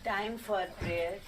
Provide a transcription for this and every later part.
Time for prayer.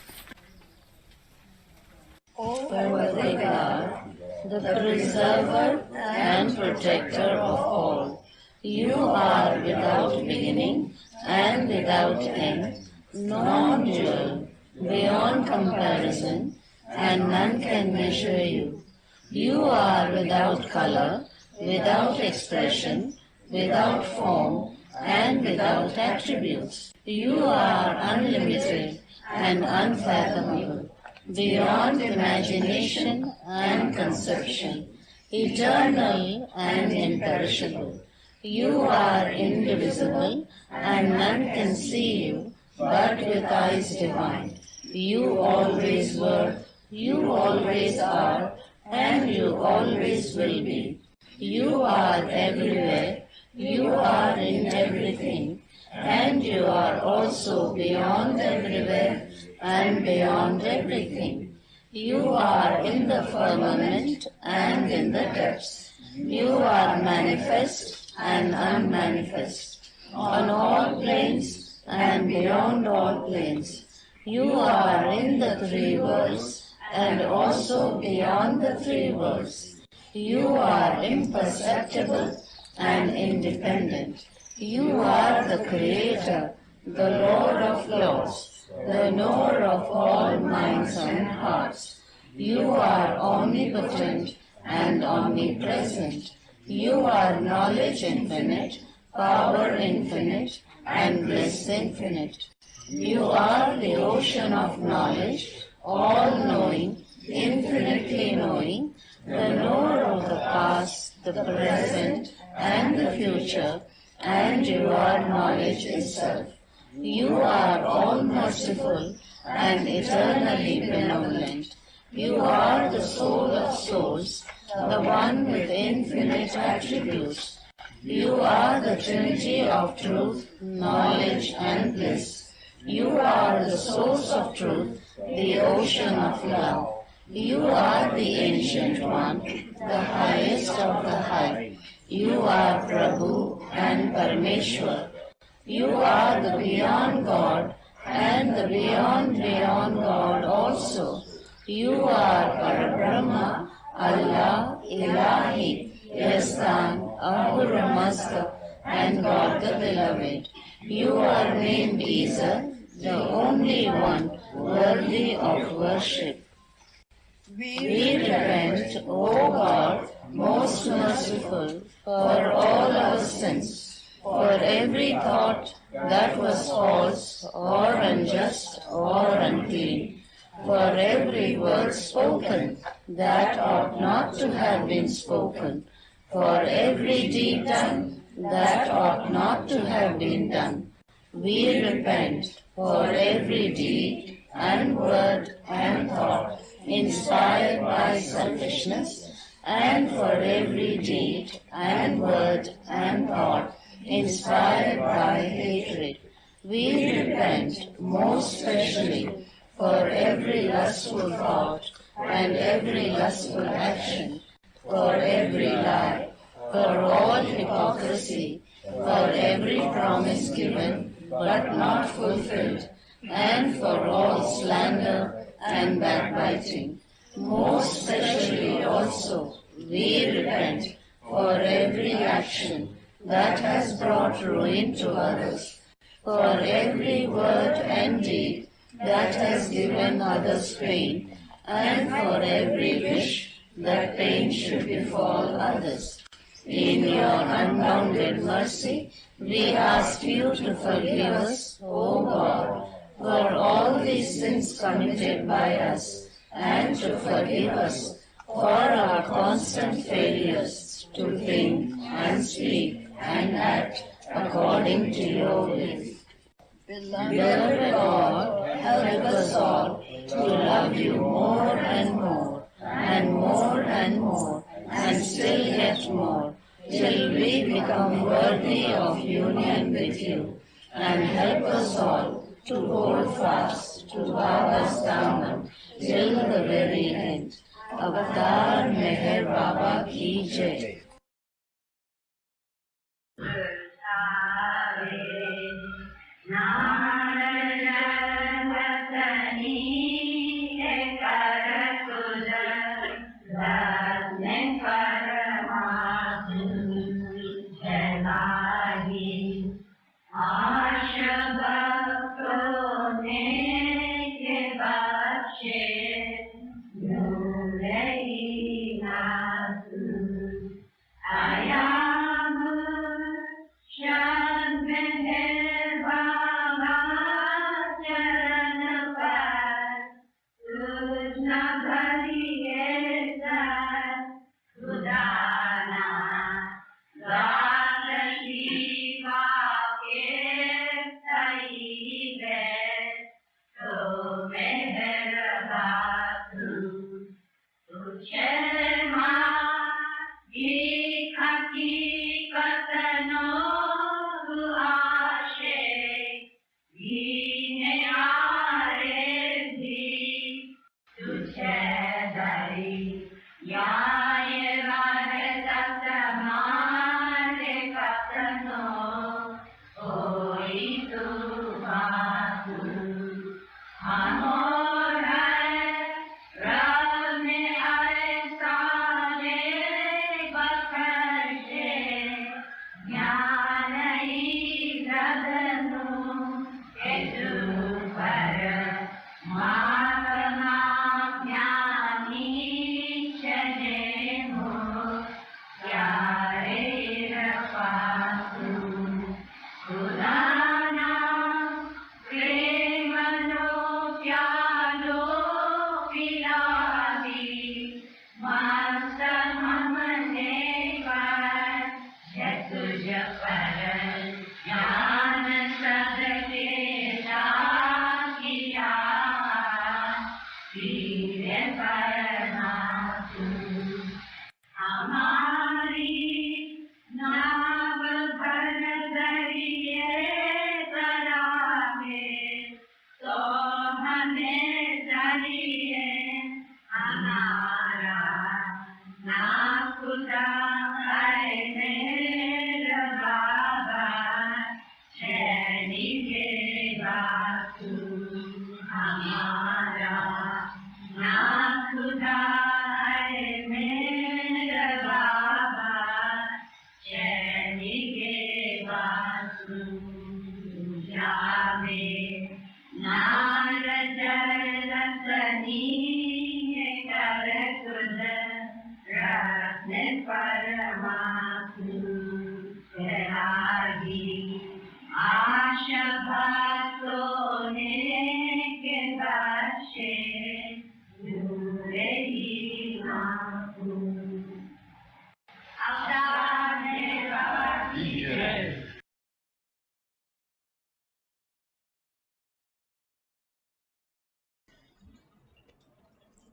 Almighty God, the preserver and protector of all, you are without beginning and without end, non-dual, beyond comparison, and none can measure you. You are without color, without expression, without form, and without attributes. You are unlimited and unfathomable, beyond imagination and conception, eternal and imperishable. You are indivisible, and none can see you but with eyes divine. You always were, you always are, and you always will be. You are everywhere, you are in everything, and you are also beyond everywhere and beyond everything. You are in the firmament and in the depths. You are manifest and unmanifest, on all planes and beyond all planes. You are in the three worlds and also beyond the three worlds. You are imperceptible and independent. You are the Creator, the Lord of Lords, the knower of all minds and hearts. You are omnipotent and omnipresent. You are knowledge infinite, power infinite, and bliss infinite. You are the ocean of knowledge, all-knowing, infinitely knowing, the knower of the past, the present, and the future, and you are knowledge itself. You are all-merciful and eternally benevolent. You are the soul of souls, the one with infinite attributes. You are the Trinity of truth, knowledge, and bliss. You are the source of truth, the ocean of love. You are the Ancient One, the highest of the high. You are Prabhu and Parameshwar. You are the beyond God and the beyond God also. You are Parabrahma, Allah, Ilahi, Yastan, Ahura Mazda, and God the Beloved. You are named Isa, the only one worthy of worship. We repent, O God, most merciful, for all our sins, for every thought that was false or unjust or unclean, for every word spoken that ought not to have been spoken, for every deed done that ought not to have been done. We repent for every deed and word and thought inspired by selfishness, and for every deed and word and thought inspired by hatred. We repent most especially for every lustful thought and every lustful action, for every lie, for all hypocrisy, for every promise given but not fulfilled, and for all slander and backbiting. Most especially also we repent for every action that has brought ruin to others, for every word and deed that has given others pain, and for every wish that pain should befall others. In your unbounded mercy, we ask you to forgive us, O God, for all these sins committed by us, and to forgive us for our constant failures to think and speak and act according to your will. Beloved God, help us all to love you more and more, and more and more, and still yet more, till we become worthy of union with you, and help us all to hold fast to Bhava's till the very end. Avatar Meher Baba Ki Jai.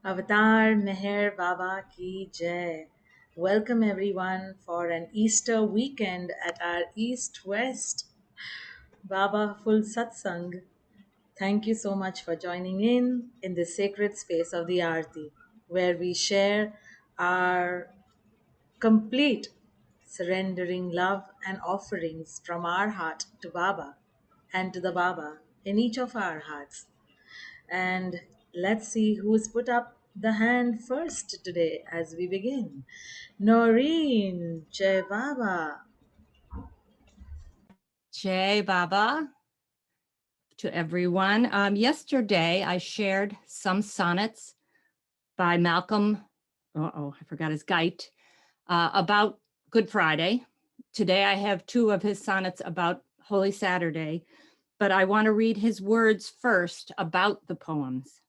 Avatar Meher Baba Ki Jai. Welcome everyone for an Easter weekend at our EastWest Baba Full Satsang. Thank you so much for joining in this sacred space of the Aarti, where we share our complete surrendering love and offerings from our heart to Baba and to the Baba in each of our hearts. And let's see who's put up the hand first today as we begin. Noreen, Jai Baba. Jai Baba to everyone. Yesterday, I shared some sonnets by Malcolm, I forgot his Geit, about Good Friday. Today, I have two of his sonnets about Holy Saturday, but I want to read his words first about the poems.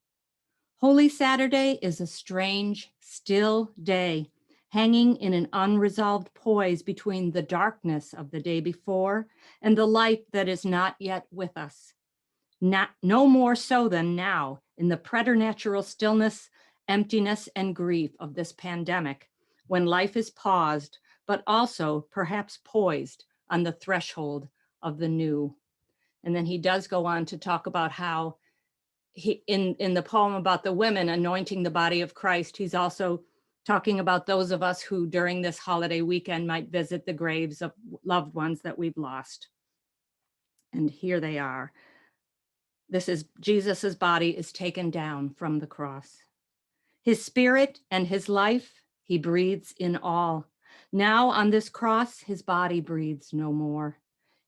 Holy Saturday is a strange, still day, hanging in an unresolved poise between the darkness of the day before and the light that is not yet with us. No more so than now, in the preternatural stillness, emptiness, and grief of this pandemic, when life is paused, but also perhaps poised on the threshold of the new. And then he does go on to talk about how he, in the poem about the women anointing the body of Christ, he's also talking about those of us who during this holiday weekend might visit the graves of loved ones that we've lost. And here they are. This is Jesus's body is taken down from the cross. His spirit and his life he breathes in all. Now on this cross, his body breathes no more.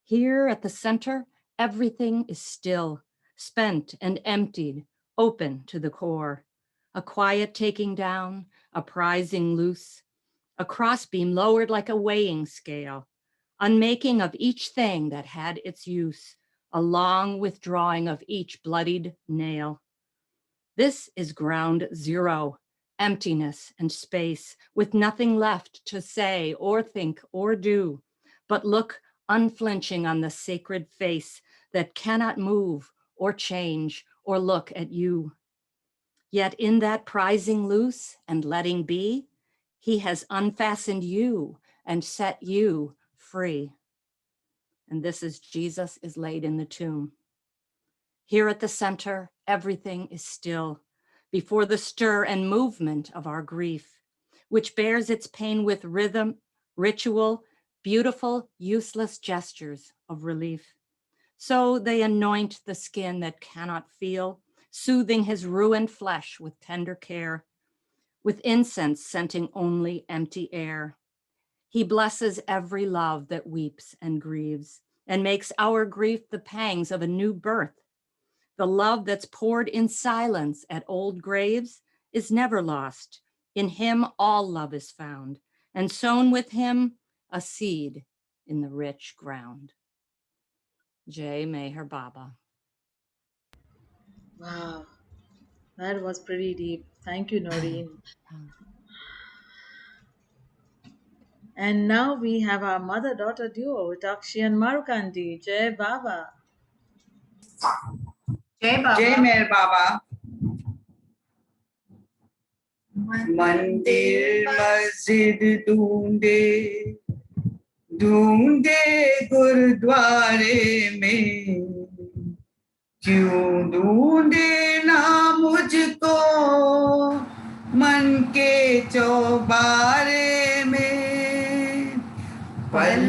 Here at the center, everything is still, spent and emptied, open to the core. A quiet taking down, a prizing loose, a crossbeam lowered like a weighing scale, unmaking of each thing that had its use, a long withdrawing of each bloodied nail. This is ground zero, emptiness and space, with nothing left to say or think or do, but look unflinching on the sacred face that cannot move or change or look at you. Yet in that prizing loose and letting be, he has unfastened you and set you free. And this is Jesus is laid in the tomb. Here at the center, everything is still before the stir and movement of our grief, which bears its pain with rhythm, ritual, beautiful, useless gestures of relief. So they anoint the skin that cannot feel, soothing his ruined flesh with tender care, with incense scenting only empty air. He blesses every love that weeps and grieves, and makes our grief the pangs of a new birth. The love that's poured in silence at old graves is never lost. In him all love is found, and sown with him a seed in the rich ground. Jai Meher Baba. Wow, that was pretty deep. Thank you, Noreen. And now we have our mother-daughter duo, Takshi and Marukanti. Jai Baba. जय मेर बाबा मंदिर मस्जिद ढूंढे ढूंढे गुरुद्वारे में क्यों ढूंढे ना मुझको मन के चौबारे में पल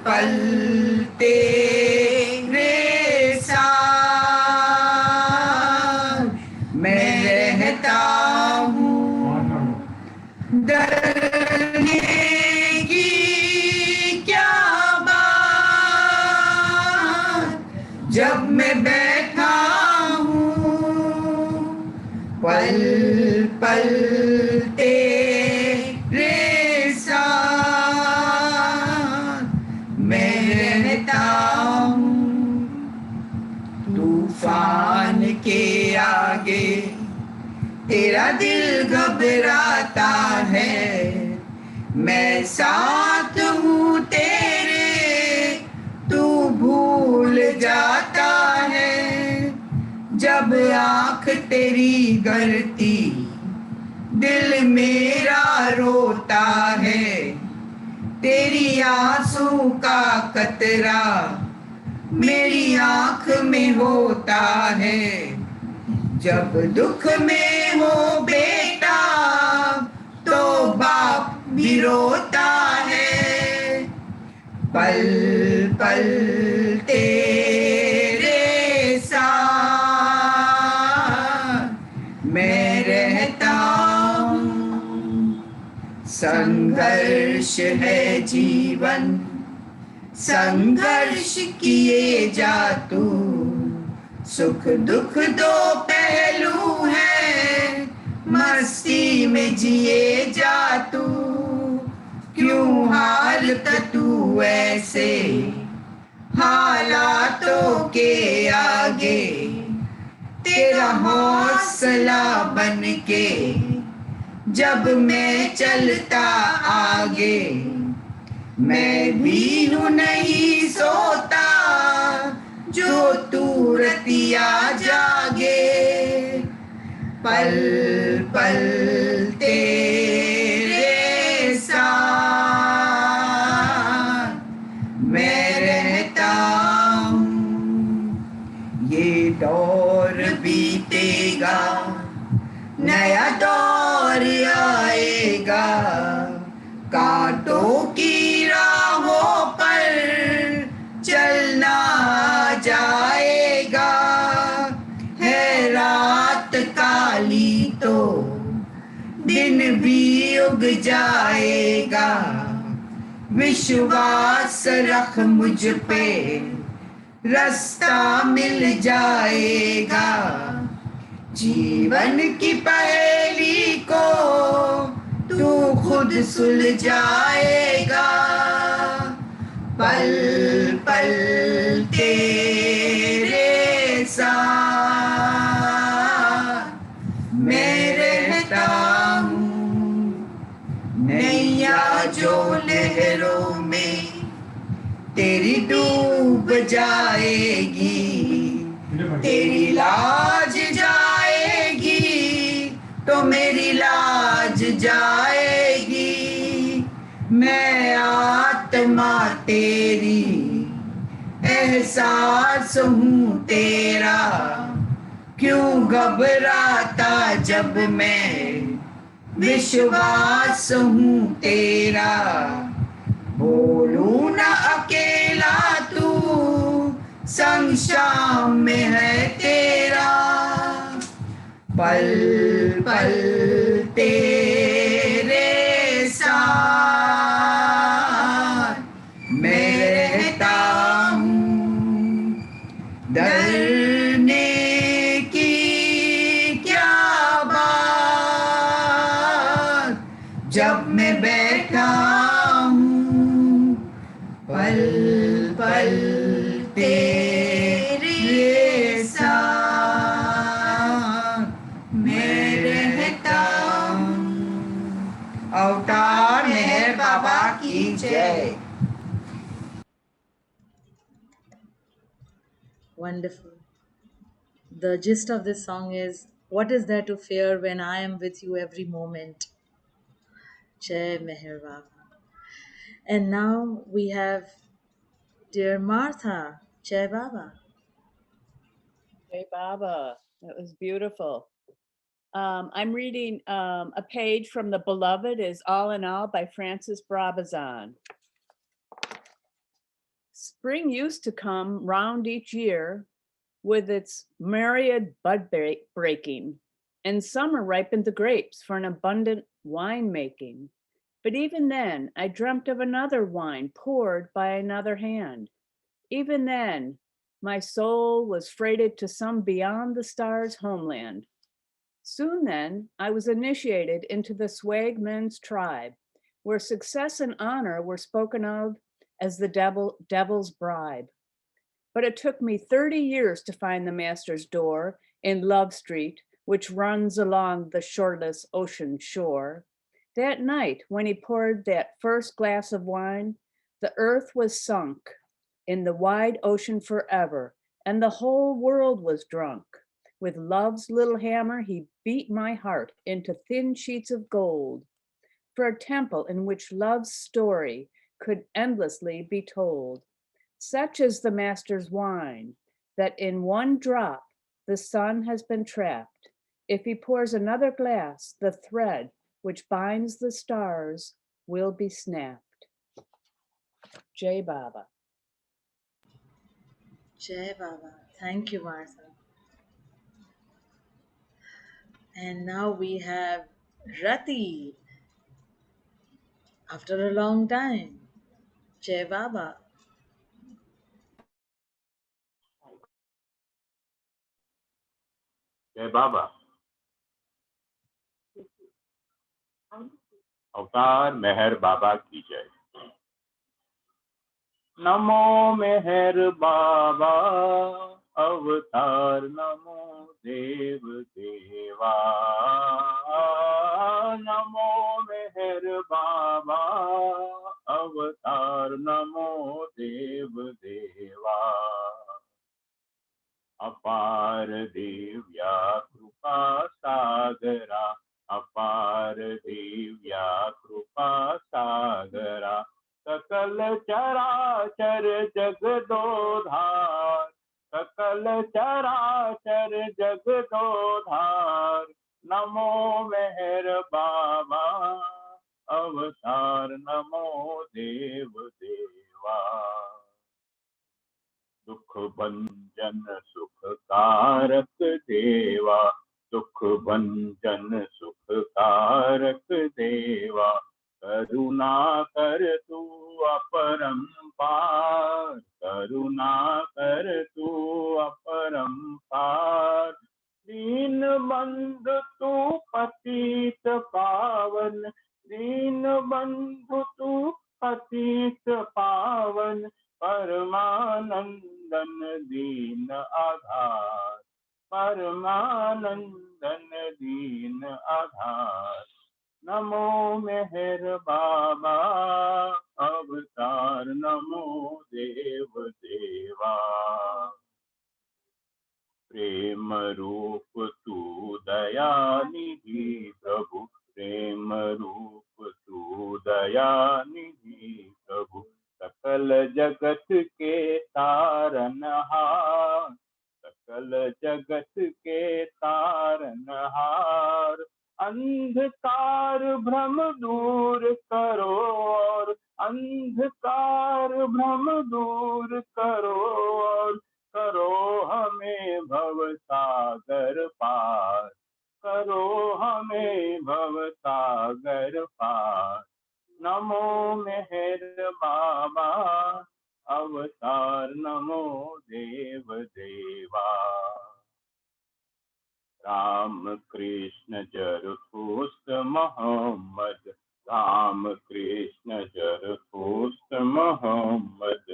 पल तेरे डरने की क्या बात जब मैं बैठा हूँ पल पल तेरे साथ मैं रहता हूँ तूफान के आगे तेरा दिल घबराता है मैं साथ हूँ तेरे तू भूल जाता है जब आँख तेरी गलती दिल मेरा रोता है, तेरी आंसू का कतरा मेरी आंख में होता है। जब दुख में हो बेटा तो बाप भी रोता है। पल पल तेरे साथ मैं रहता हूँ। संघर्ष है जीवन, संघर्ष किए जा तू। सुख दुख दो पहलू है, मस्ती में जिए जा तू। क्यों हालत तू ऐसे हालातों के आगे, तेरा हौसला बन के जब मैं चलता आगे। मैं भी हूँ नहीं सोता जो तू रतिया जागे। पल पल तेरे साथ मैं रहता हूँ। ये दौर बीतेगा, नया दौर आएगा। कांटों की राहों पर चलना जाएगा। है रात काली तो दिन भी उग जाएगा। विश्वास रख मुझ पे, रास्ता मिल जाएगा। जीवन की पहेली को तू खुद सुलझाएगा। पल पल तेरे साथ मैं रहता हूँ। नैया जो लहरों में तेरी डूब जाएगी, तेरी लाज जाएगी तो मेरी लाज जाएगी। मैं आत्मा तेरी, एहसास हूँ तेरा। क्यों घबराता जब मैं विश्वास हूँ तेरा। बोलूं ना अकेला तू, संग शाम में है तेरा। पल पल तेरे साथ मैं रहता हूँ। डरने की क्या बात जब मैं बैठा हूँ। पल पल तेरे साथ मैं रहता हूँ। अवतार मेहर बाबा की जय। Wonderful. The gist of this song is, what is there to fear when I am with you every moment? Jai Meher Baba. And now we have dear Martha. Jai Baba. Hey, Baba, that was beautiful. I'm reading a page from The Beloved is All in All by Frances Brabazon. Spring used to come round each year with its myriad bud breaking, and summer ripened the grapes for an abundant wine making. But even then, I dreamt of another wine poured by another hand. Even then, my soul was freighted to some beyond the stars homeland. Soon then, I was initiated into the swagman's tribe, where success and honor were spoken of as the devil's bribe. But it took me 30 years to find the master's door in Love Street, which runs along the shoreless ocean shore. That night, when he poured that first glass of wine, the earth was sunk in the wide ocean forever, and the whole world was drunk With love's little hammer, he beat my heart into thin sheets of gold for a temple in which love's story could endlessly be told. Such is the master's wine, that in one drop the sun has been trapped. If he pours another glass, the thread which binds the stars will be snapped. Jai Baba. Jai Baba. Thank you, Martha. And now we have Rati after a long time. Jai Baba. जय बाबा। अवतार मेहर बाबा की जय। नमो मेहर बाबा अवतार, नमो देव देवा। नमो मेहर बाबा अवतार, नमो देव देवा। अपार दिव्या कृपा सागरा, अपार दिव्या कृपा सागरा। सकल चराचर जगदोधार, सकल चराचर जगदोधार। नमो मेहर बाबा अवतार, नमो देव देवा। दुख भंजन सुख कारक देवा, दुख भंजन सुख कारक देवा। करुणा कर तू अपरंपार, करुणा कर तू अपरंपार। दीन बंधु तू पतित पावन, दीन बंधु तू पतित पावन। परमानंदन दीन आधार, परमानंदन दीन आधार। नमो मेहर बाबा अवतार, नमो देव देवा। प्रेम रूप तू दया निधि प्रभु, प्रेम रूप तू दया निधि प्रभु। सकल जगत के तारनहार, सकल जगत के तारनहार। अंधकार भ्रम दूर करो और, अंधकार भ्रम दूर करो और। करो हमें भव सागर पार, करो हमें भव सागर पार। नमो मेहर बाबा अवतार, नमो देव देवा। राम कृष्ण जरथुस्त मोहम्मद, राम कृष्ण जरथुस्त मोहम्मद।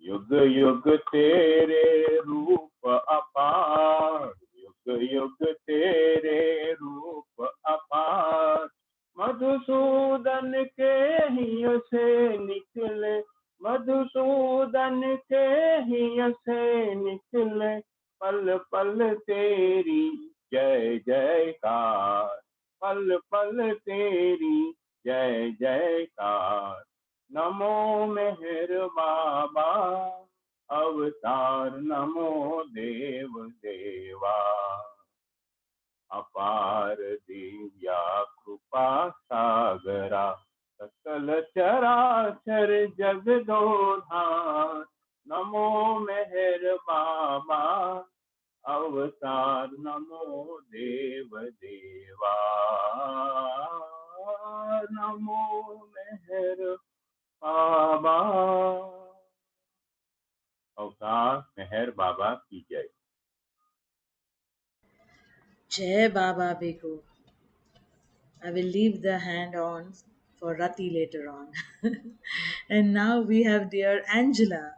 युग युग तेरे रूप अपार, युग युग तेरे रूप अपार। मधुसूदन के हिय से निकले, मधुसूदन के हिय से निकले। पल पल तेरी जय जयकार, पल पल तेरी जय जयकार। नमो मेहर बाबा अवतार, नमो देव देवा। अपार दिव्या कृपा सागरा, सकल चराचर जगदोधार। नमो मेहर बाबा अवतार, नमो देव देवा। नमो मेहर बाबा। अवतार मेहर बाबा की जय। Jai Baba Bego. I will leave the hand on for Rati later on. And now we have dear Angela.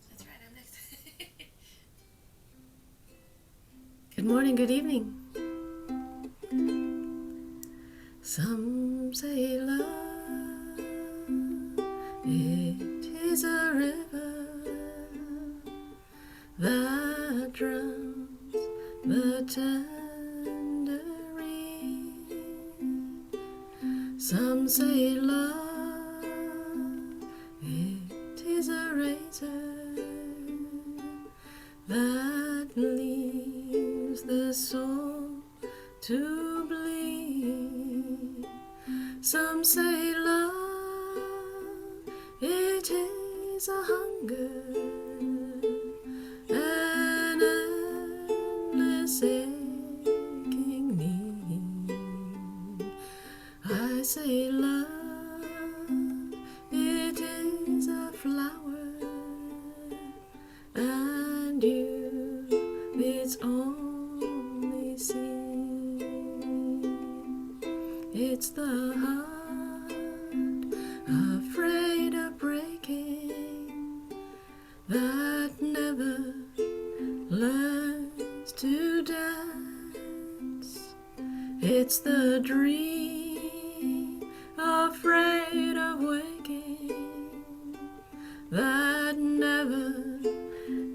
That's right, I'm next. Good morning, good evening. Some say love, it is a river that drowns Some say love, it is a razor that leaves the soul to bleed. Some say love, it is a hunger, an endless aching need. I say love, it is a flower, and you, its only seed. It's the heart afraid of breaking that never learns to dance. It's the dream afraid of waking that never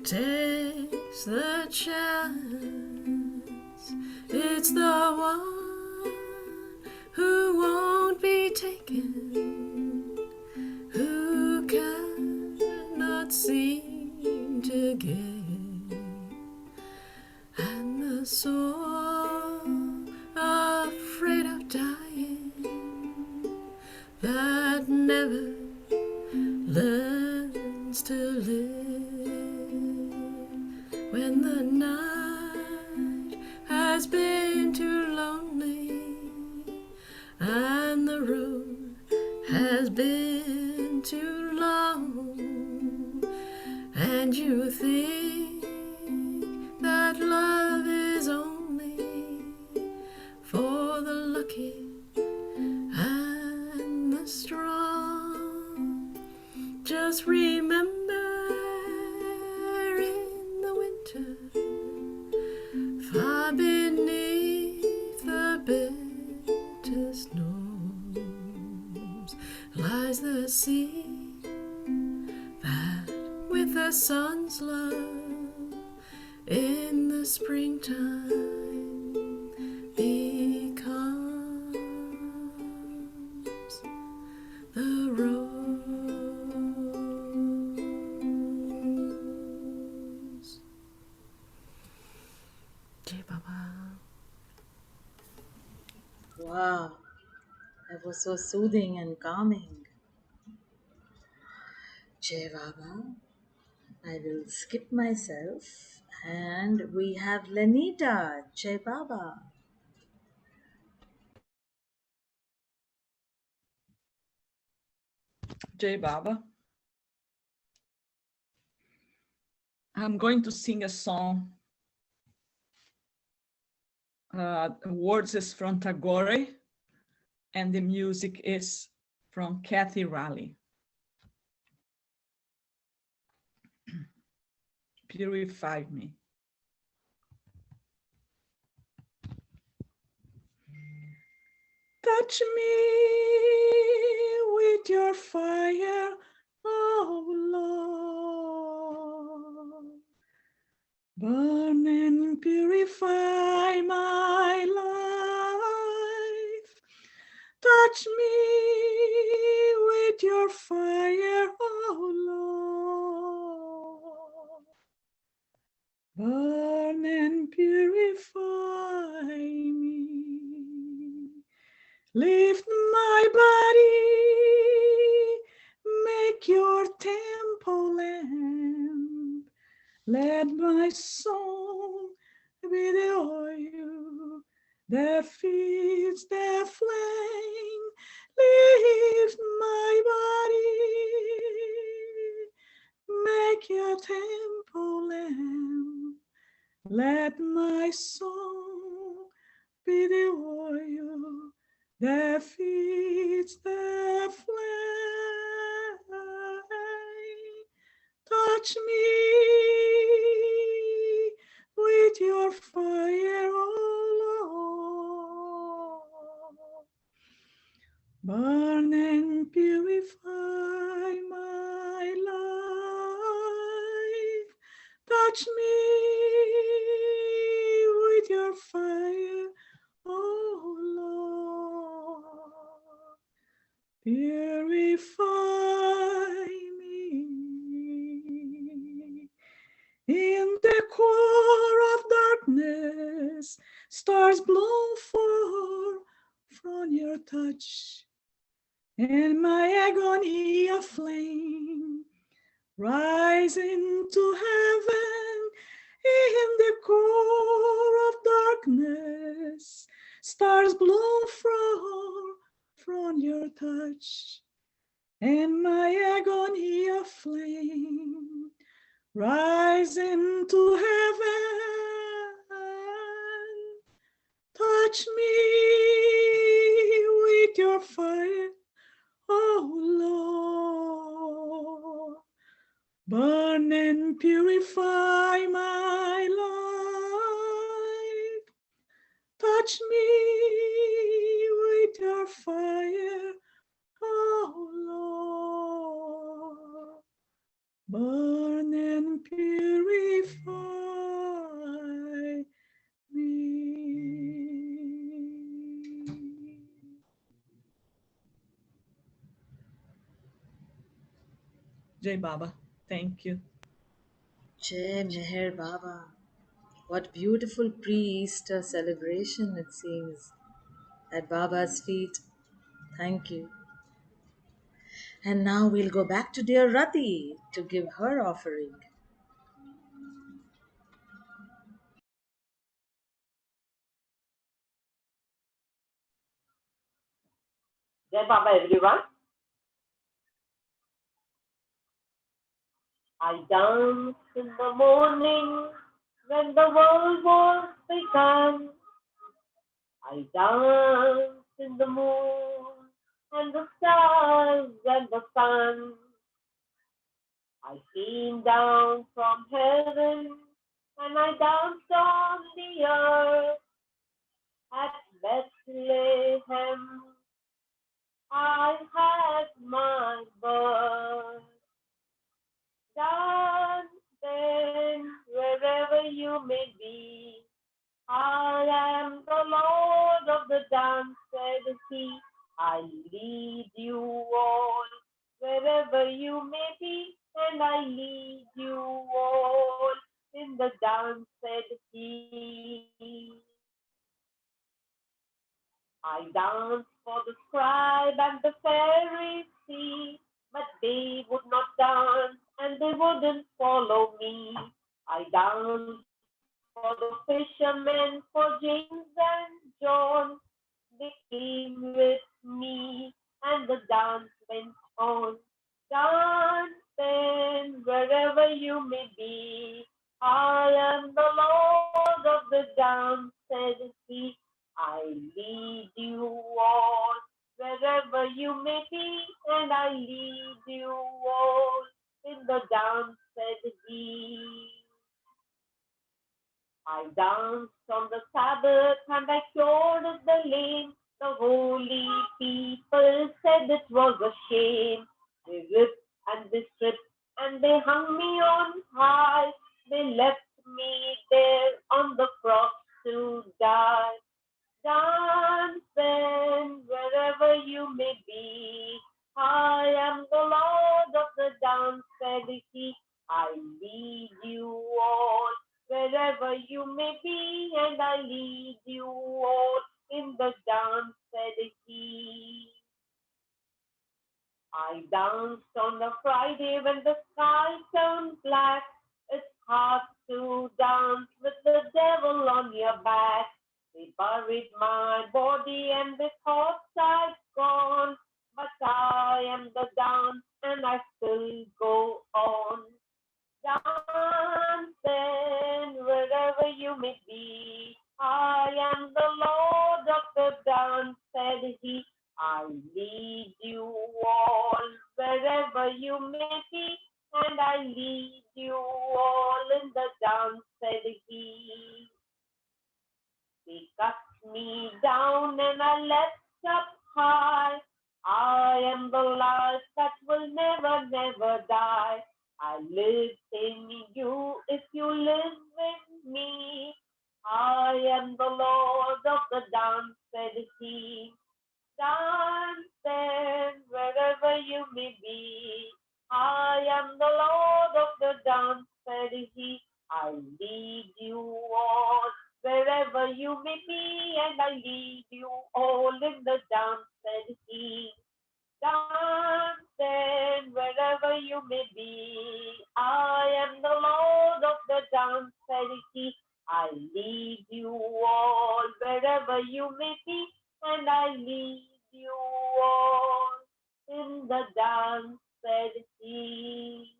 takes the chance. It's the one who won't be taken, who cannot seem to give, and the soul afraid of dying that never learns to live. When the night has been too lonely and the road has been too long, and you think that love is only for the lucky and the strong, just remember in the winter, far beneath the bitter snows, lies the sea that with the sun's love in the springtime becomes the rose. Jai Baba. Wow, that was so soothing and calming. Jai Baba. I will skip myself, and we have Lenita. Jai Baba. Jai Baba. I'm going to sing a song. Words is from Tagore, and the music is from Kathy Raleigh. Purify me. Touch me with your fire, oh Lord. Burn and purify my life. Touch me with your fire, oh Lord. Burn and purify me. Lift my body, make your temple lamp. Let my soul be the oil that feeds the flame. Lift my body, make your temple lamp. Let my soul be the oil that feeds the flame. Touch me with your fire, oh Lord. Burn and purify my life. Touch me with your fire, oh Lord. purify me. In the core of darkness, stars blow forth from your touch, and my agony of flame rising to heaven. In the core of darkness, stars blow from your touch, and my agony of flame rising to heaven. Touch me with your fire, oh Lord. Burn and purify my life. Touch me with your fire, oh Lord. Burn and purify me. Jai Baba, thank you. Jai Meher Baba. What beautiful pre-Easter celebration it seems at Baba's feet. Thank you. And now we'll go back to dear Rati to give her offering. Jai Baba, everyone. I danced in the morning when the world was begun. I danced in the moon and the stars and the sun. I came down from heaven and I danced on the earth at Bethlehem. I had my birth. Dance then wherever you may be. I am the Lord of the dance, said he. I lead you all wherever you may be, and I lead you all in the dance, said he. I danced for the scribe and the Pharisee, but they would not dance and they wouldn't follow me. I danced for the fishermen, for James and John. They came with me and the dance went on. Dance then wherever you may be. I am the Lord of the dance, said he. I lead you all wherever you may be, and I lead you all in the dance, said he. I danced on the Sabbath and I cured the lame. The holy people said it was a shame. They ripped and they stripped and they hung me on high. They left me there on the cross to die. Dance then wherever you may be. I am the Lord of the dance, said he. I lead you all wherever you may be, and I lead you all in the dance, said he. I danced on a Friday when the sky turned black. It's hard to dance with the devil on your back. They buried my body and they thought I'd gone. But I am the dance and I still go on. Dance then wherever you may be. I am the Lord of the dance, said he. I lead you all wherever you may be, and I lead you all in the dance, said he. They cut me down and I left up high. I am the light that will never, never die. I live in you if you live in me. I am the Lord of the dance, said he. Dance then wherever you may be. I am the Lord of the dance, said he. I lead you all wherever you may be, and I lead you all in the dance, said he. Dance then wherever you may be. I am the Lord of the dance, said he. I lead you all wherever you may be, and I lead you all in the dance, said he.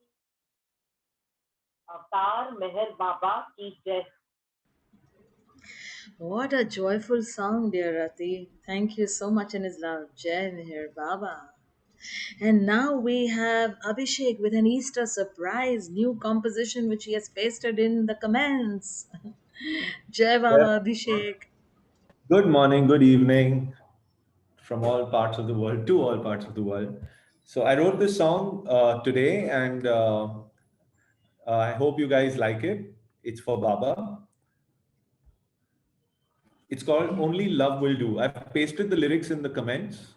Avatar Meher Baba ki jai. What a joyful song, dear Rati. Thank you so much in his love. Jai Meher Baba. And now we have Abhishek with an Easter surprise new composition which he has pasted in the comments. Jai Yeah. Baba Abhishek. Good morning, good evening from all parts of the world to all parts of the world. So I wrote this song today, and I hope you guys like it. It's for Baba. It's called Only Love Will Do. I've pasted the lyrics in the comments.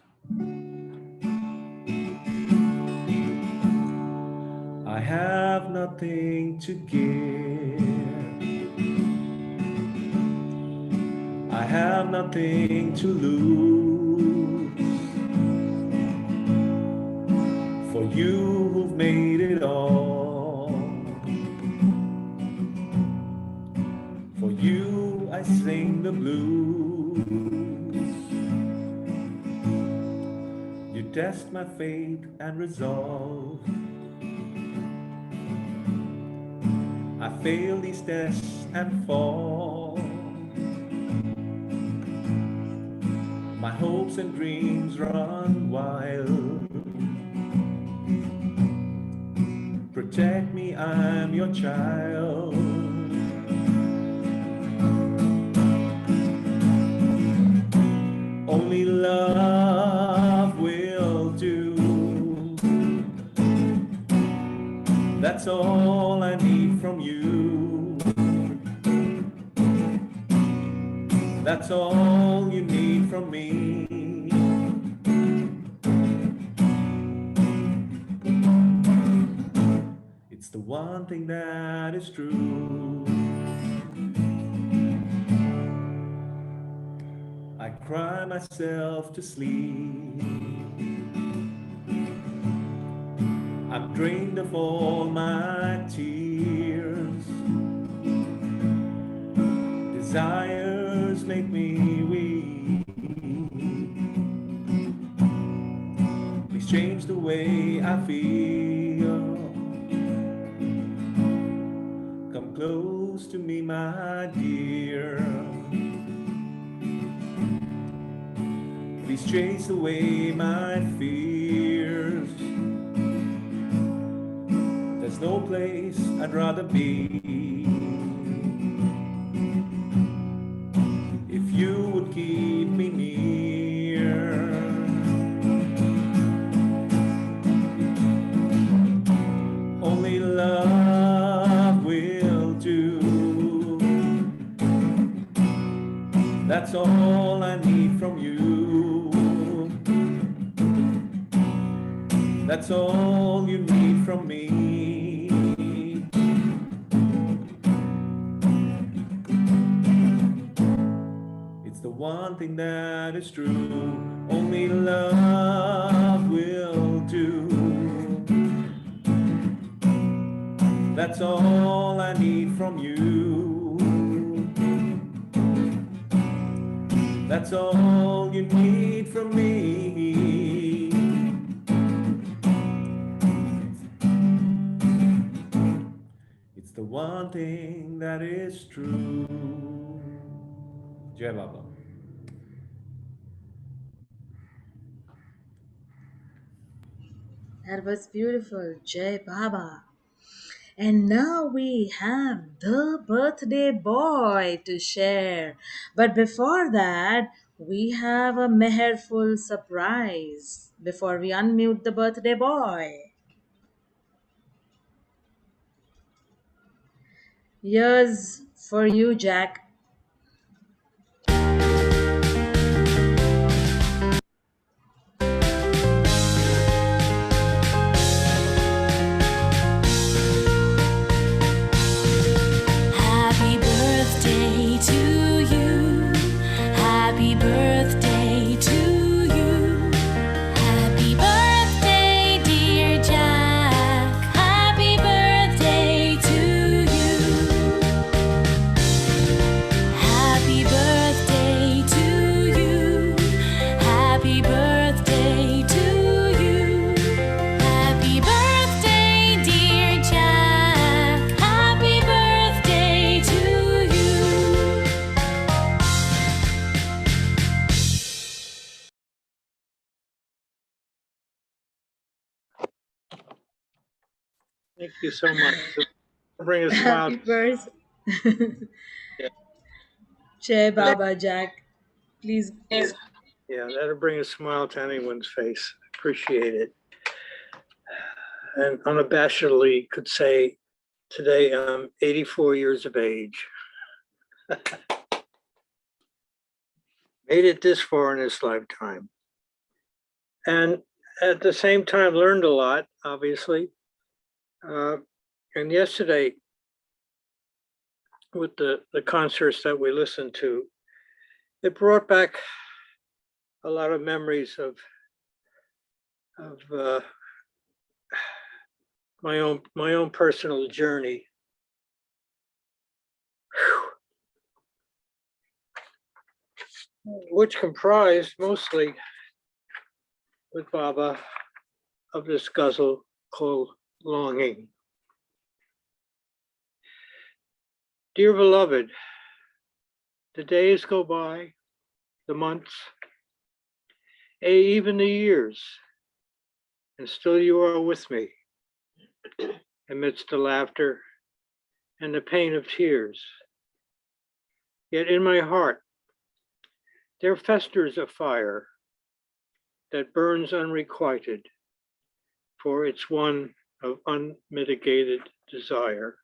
I have nothing to give. I have nothing to lose. For you who've made it all. For you I sing the blues. You test my faith and resolve. I fail these tests and fall. My hopes and dreams run wild. Protect me, I'm your child. Only love will do. That's all I need from you. That's all you need from me. It's the one thing that is true. I cry myself to sleep. I'm drained of all my tears. Desires make me weak. Please change the way I feel. Come close to me, my dear. Please chase away my fears. There's no place I'd rather be. If you would keep me near. Only love will do. That's all I need from you. That's all you need from me. It's the one thing that is true. Only love will do. That's all I need from you. That's all you need from me. It's the one thing that is true. Jai Baba. That was beautiful. Jai Baba. And now we have the birthday boy to share. But before that, we have a meherful surprise before we unmute the birthday boy. Here's for you, Jack. birthday to you. Happy birthday, dear Jack. Happy birthday to you. Happy birthday to you. Happy birthday to you. Happy birthday, dear Jack. Happy birthday to you. Thank you so much. Bring a smile. Happy birthday. Yeah. Jai Baba Jack. Please. Yeah, that'll bring a smile to anyone's face. Appreciate it. And unabashedly could say today I'm 84 years of age. Made it this far in this lifetime. And at the same time, learned a lot, obviously. And yesterday, with the concerts that we listened to, it brought back a lot of memories of my own personal journey. Which comprised mostly with Baba of this ghazal called Longing. Dear beloved, the days go by, the months, even the years, and still you are with me amidst the laughter and the pain of tears. Yet in my heart, there festers a fire that burns unrequited, for it's one of unmitigated desire.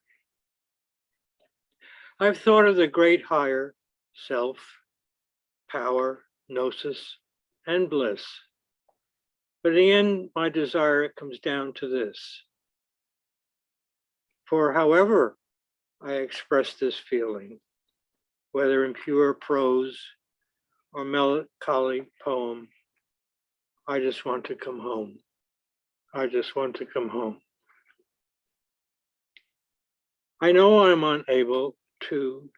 I've thought of the great higher self, power, gnosis, and bliss. But in the end, my desire comes down to this. For however I express this feeling, whether in pure prose or melancholy poem, I just want to come home. I just want to come home. I know I'm unable to,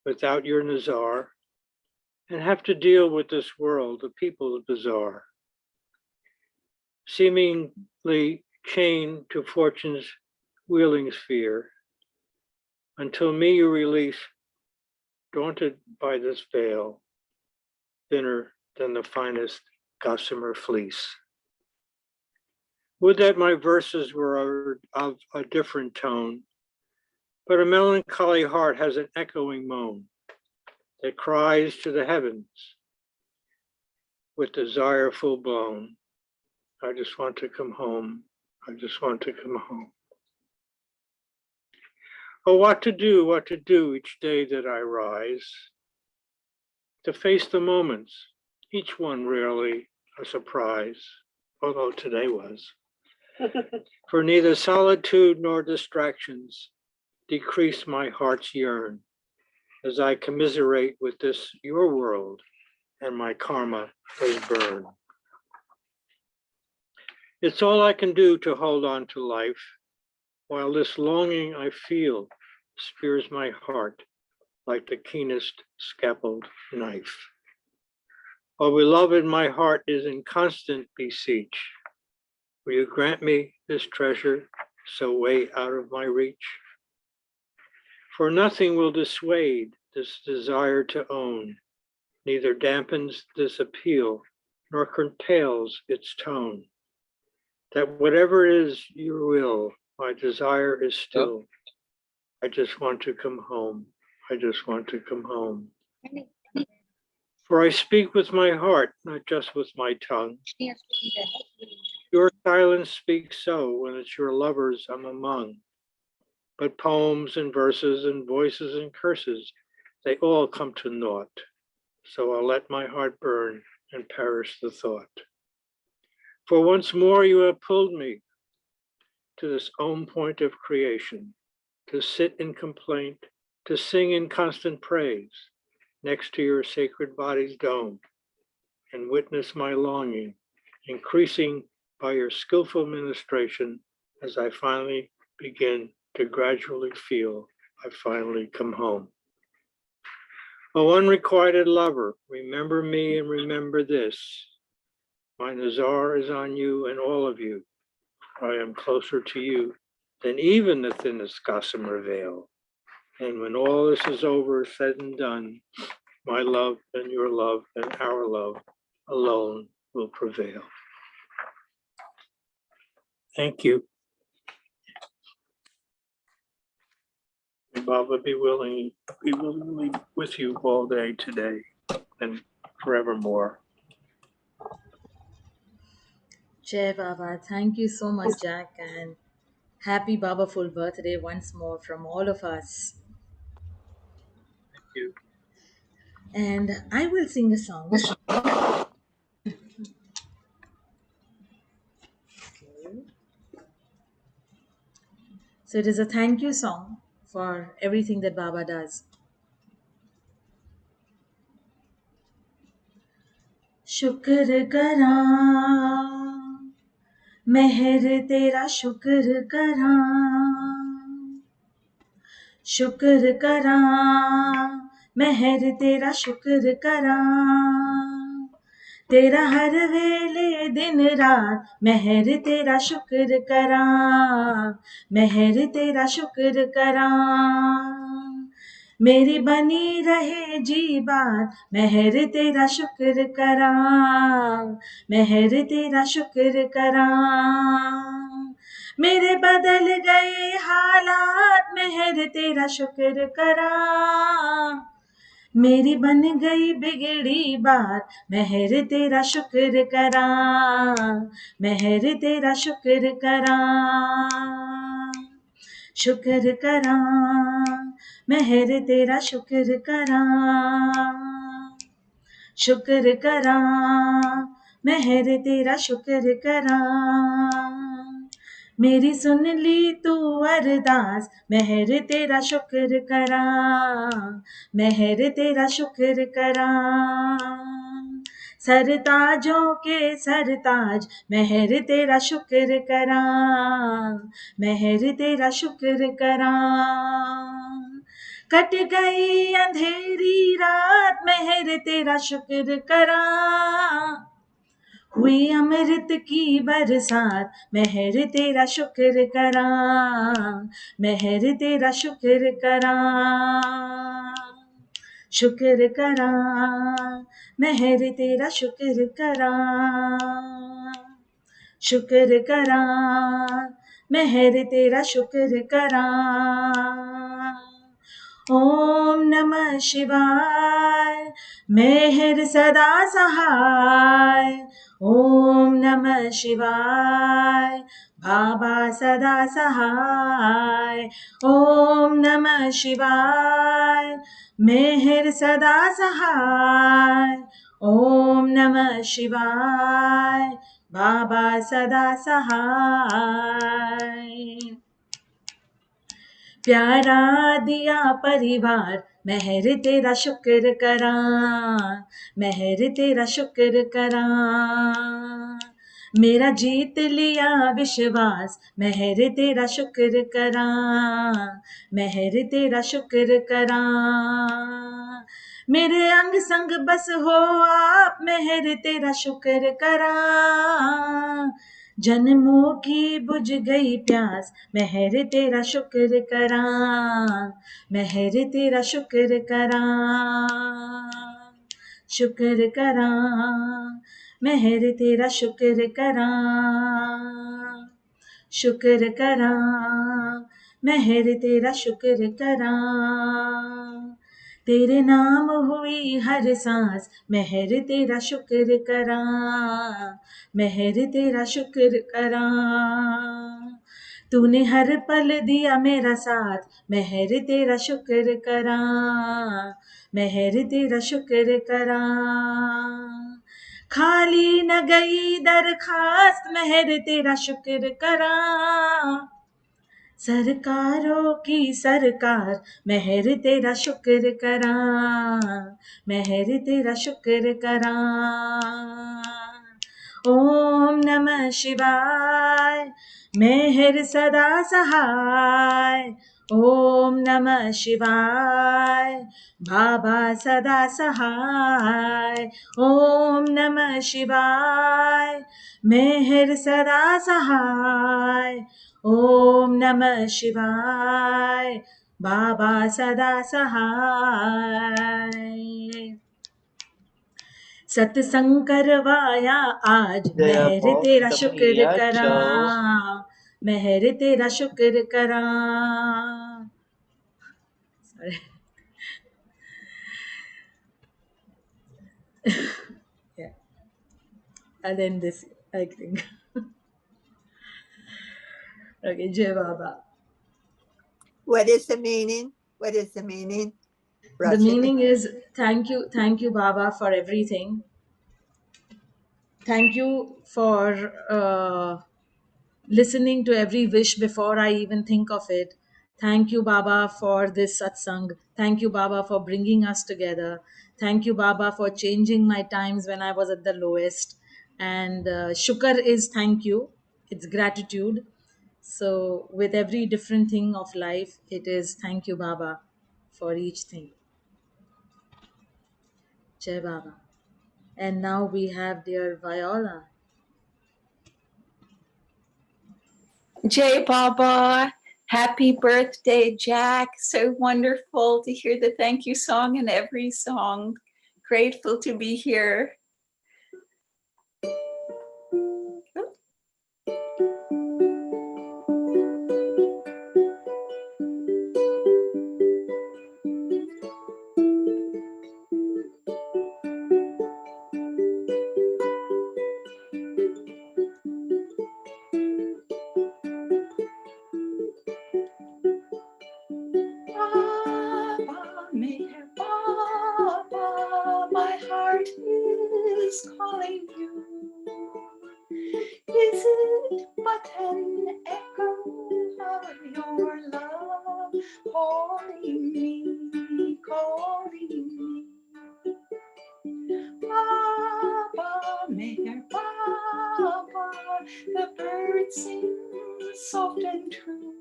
without your Nazar, and have to deal with this world, the people of bizarre, seemingly chained to fortune's wheeling sphere, until me you release, daunted by this veil, thinner than the finest gossamer fleece. Would that my verses were of a different tone, but a melancholy heart has an echoing moan that cries to the heavens with desire full blown. I just want to come home. I just want to come home. Oh, what to do each day that I rise, to face the moments, each one rarely a surprise, although today was. For neither solitude nor distractions decrease my heart's yearn, as I commiserate with this your world, and my karma is burned. It's all I can do to hold on to life, while this longing I feel spears my heart like the keenest scalpeled knife. Oh, beloved, my heart is in constant beseech. Will you grant me this treasure so way out of my reach? For nothing will dissuade this desire to own, neither dampens this appeal, nor curtails its tone. That whatever is your will, my desire is still. I just want to come home. I just want to come home. For I speak with my heart, not just with my tongue. Your silence speaks so when it's your lovers I'm among. But poems and verses and voices and curses, they all come to naught. So I'll let my heart burn and perish the thought. For once more you have pulled me to this own point of creation, to sit in complaint, to sing in constant praise, next to your sacred body's dome and witness my longing, increasing by your skillful ministration as I finally begin to gradually feel I finally come home. O unrequited lover, remember me and remember this. My Nazar is on you and all of you. I am closer to you than even the thinnest gossamer veil. And when all this is over, said and done, my love and your love and our love alone will prevail. Thank you. May Baba be willingly with you all day today and forevermore. Jai Baba. Thank you so much, Jack, and happy Baba full birthday once more from all of us. Thank you. And I will sing a song. So it is a thank you song for everything that Baba does. शुक्र करा मेहर तेरा शुक्र करा शुक्र करा मेहर तेरा शुक्र करा तेरा हर वेले दिन रात मेहर तेरा शुक्र करा मेहर तेरा शुक्र करा मेरी बनी रहे जी बात मेहर तेरा शुक्र करा मेहर तेरा शुक्र करा मेरे बदल गए हालात मेहर तेरा शुक्र करा मेरी बन गई बिगड़ी बात मेहर तेरा शुक्र करा मेहर तेरा शुक्र करा शुक्र करा मेहर तेरा शुक्र करा शुक्र करा मेहर तेरा शुक्र करा मेरी सुन ली तू अरदास मेहर तेरा शुक्र करा मेहर तेरा शुक्र करा सरताजों के सरताज मेहर तेरा शुक्र करा मेहर तेरा शुक्र करा कट गई अंधेरी रात मेहर तेरा शुक्र करा हुई अमृत की बरसात मेहर तेरा शुक्र करा मेहर तेरा शुक्र करा शुक्र करा मेहर तेरा शुक्र करा शुक्र करा मेहर तेरा शुक्र करा ओम नमः शिवाय मेहर सदा सहाय ओम नमः शिवाय बाबा सदा सहाय ओम नमः शिवाय मेहर सदा सहाय ओम नमः शिवाय बाबा सदा सहाय प्यारा दिया परिवार मेहर तेरा शुक्र करा मेहर तेरा शुक्र करा मेरा जीत लिया विश्वास मेहर तेरा शुक्र करा मेहर तेरा शुक्र करा मेरे अंग संग बस हो आप मेहर तेरा शुक्र करा जन्मों की बुझ गई प्यास मेहर तेरा शुक्र करा मेहर तेरा शुक्र करा शुक्र करा मेहर तेरा शुक्र करा शुक्र करा मेहर तेरा शुक्र करा तेरे नाम हुई हर सांस मेहर तेरा शुक्र करा मेहर तेरा शुक्र करा तूने हर पल दिया मेरा साथ मेहर तेरा शुक्र करा मेहर तेरा शुक्र करा खाली न गई दरखास्त मेहर तेरा शुक्र करा सरकारों की सरकार मेहर तेरा शुक्र करा, मेहर तेरा शुक्र करा। ओम नमः शिवाय मेहर सदा सहाय, ओम नमः शिवाय बाबा सदा सहाय, ओम नमः शिवाय मेहर सदा सहाय, ओम नमः शिवाय बाबा सदा सहाय। सत्संग करवाया आज मेहर तेरा शुक्र करा, मेहर तेरा शुक्र करा। Sorry. Yeah, I'll end this, I think. Okay, Jai Baba. What is the meaning? What is the meaning? The meaning is thank you, Baba, for everything. Thank you for listening to every wish before I even think of it. Thank you, Baba, for this satsang. Thank you, Baba, for bringing us together. Thank you, Baba, for changing my times when I was at the lowest. And shukar is thank you, it's gratitude. So, with every different thing of life, it is thank you, Baba, for each thing. Jai Baba. And now we have dear Viola. Jai Baba, happy birthday, Jack. So wonderful to hear the thank you song in every song. Grateful to be here. Baba, my heart is calling you. Is it but an echo of your love calling me, calling me? Baba, Meher Baba, the birds sing soft and true.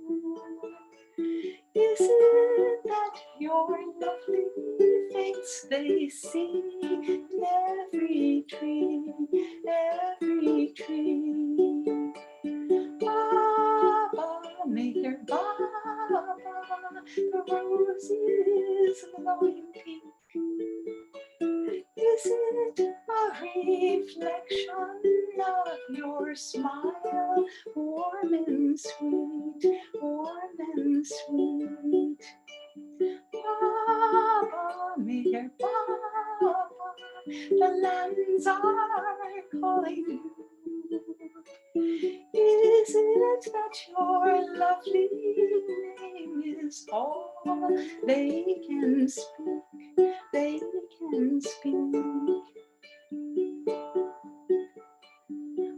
Is it that your lovely face they see in every tree, every tree? Baba, Meher Baba, the roses glowing pink. Is it a reflection of your smile, warm and sweet, warm and sweet? Baba, Meher Baba, the lands are calling you. Is it that your lovely name is all they can speak, they can speak?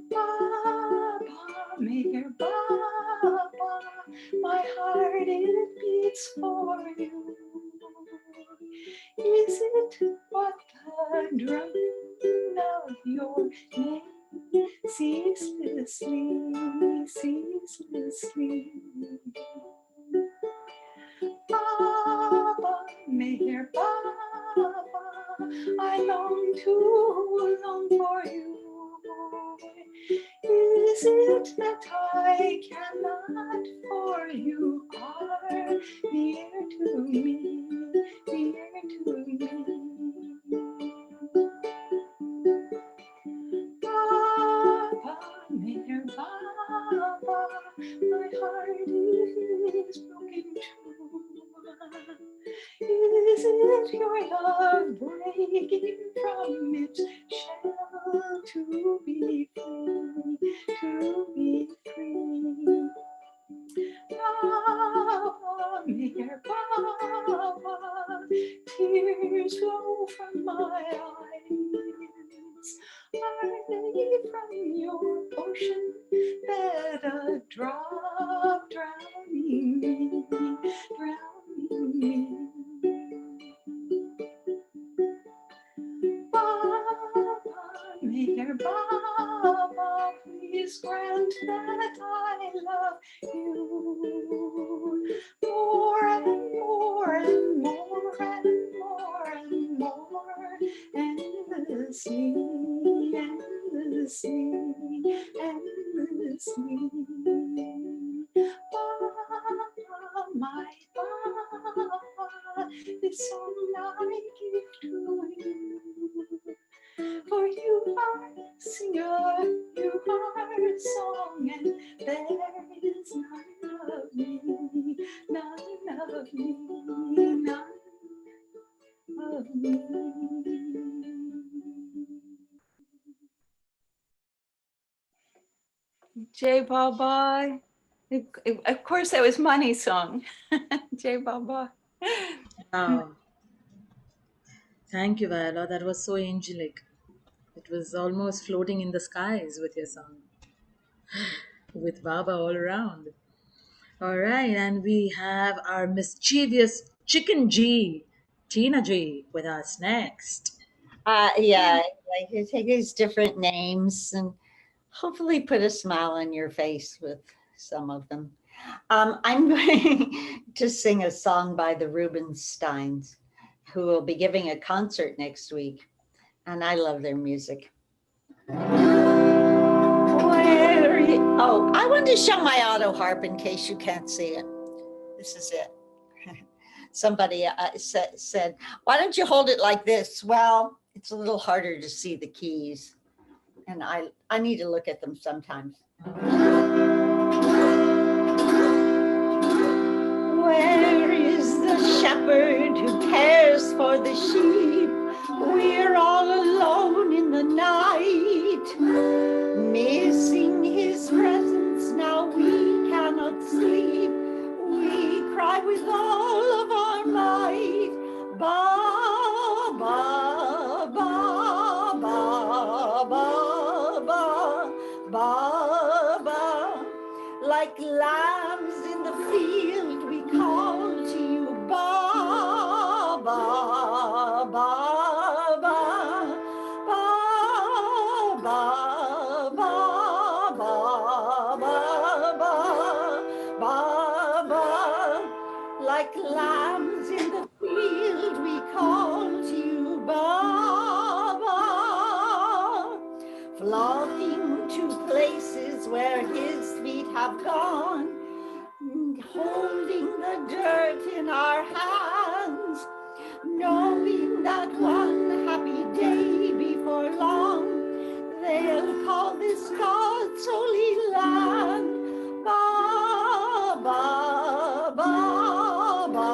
Baba, Meher Baba, my heart it beats for you. Is it but the drumming of your name ceaselessly, ceaselessly? Baba, Meher Baba, I long for you. Is it that I cannot, for you are near to me, near to me? Baba, Meher Baba, my heart is broken too. Is it your love breaking from its shell to be free, to be free? Baba, Meher Baba, tears flow from my eyes. Are they from your ocean bed, a drop drowning Dear Baba, please grant that I love you more and more and more and more and more, endlessly, endlessly, endlessly. Baba, my Baba, this song I give to you. For you are a singer, you are a song, and there is none of me, none of me, none of me. Jai Baba. Of course, that was Mani's song. Jai Baba. Wow. Thank you, Viola. That was so angelic. It was almost floating in the skies with your song, with Baba all around. All right, and we have our mischievous Chicken G, Tina G, with us next. Yeah, like you take these different names and hopefully put a smile on your face with some of them. I'm going to sing a song by the Rubinsteins, who will be giving a concert next week, and I love their music. Oh, I wanted to show my auto harp in case you can't see it. This is it. Somebody said, why don't you hold it like this? Well, it's a little harder to see the keys, and I need to look at them sometimes. Where is the shepherd who cares for the sheep? We're all alone in the night, missing his presence. Now we cannot sleep. We cry with all of our might. Ba, ba, ba, ba, ba, ba, ba, ba. Like lambs in the field, we call to you. Ba, ba, ba, ba, ba, ba, ba, ba, ba, ba, ba. Like lambs in the field, we call to you. Ba, ba. Flocking to places where his feet have gone, holding the dirt in our hands, knowing that one happy day before long, they'll call this God's holy land. Ba, ba, ba, ba,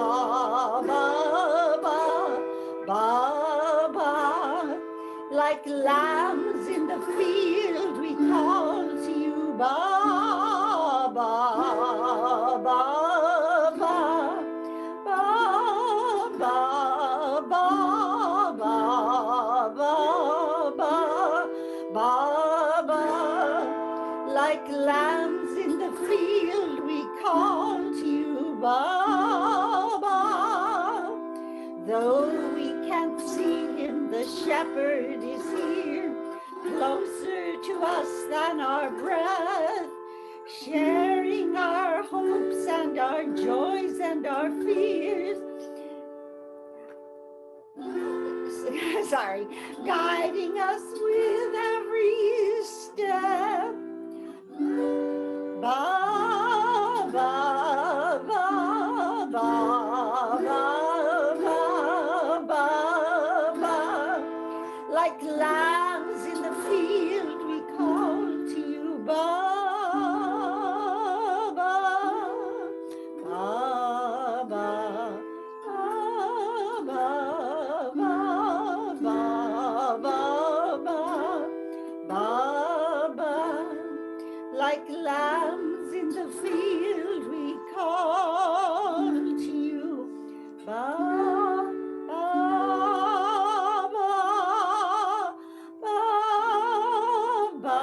ba, ba, ba, ba. Like lambs in the field, we call to you. Ba, ba, ba, ba, ba, ba, ba, ba, ba, ba, ba. Like lambs in the field, we call to you. Ba, ba. Though we can't see him, the shepherd is here, closer to us than our breath, sharing our hopes and our joys and our fears. Sorry, guiding us with every step. Ba, ba, ba, ba, ba, ba, ba. Like lambs in the field, we call to you. Ba, ba, ba, ba, ba, ba, ba, ba, ba, ba, ba. Like lambs in the field, we call to you. Ba, ba, ba, ba, ba,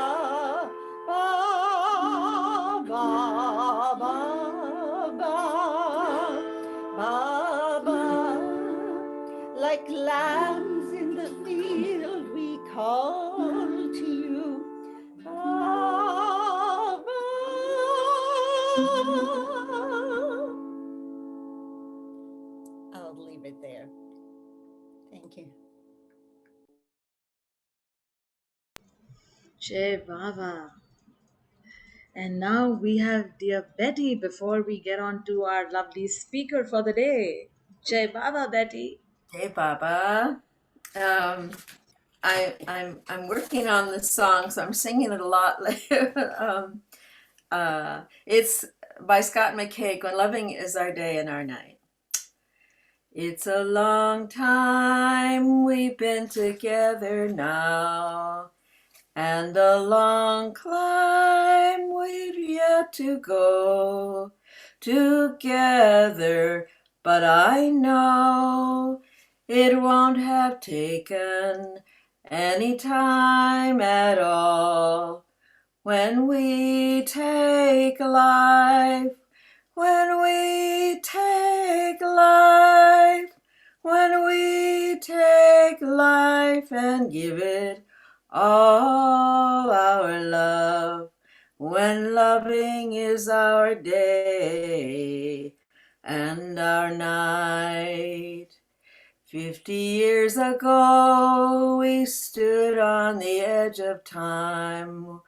ba, ba, ba, ba, ba. Like lambs in the field, we call to Jai Baba. And now we have dear Betty before we get on to our lovely speaker for the day. Jai Baba, Betty. Hey, Baba. I'm working on this song, so I'm singing it a lot. It's by Scott McKay. When loving is our day and our night. It's a long time we've been together now, and a long climb we've yet to go together. But I know it won't have taken any time at all when we take life. When we take life, when we take life and give it all our love, when loving is our day and our night. 50 years ago, we stood on the edge of time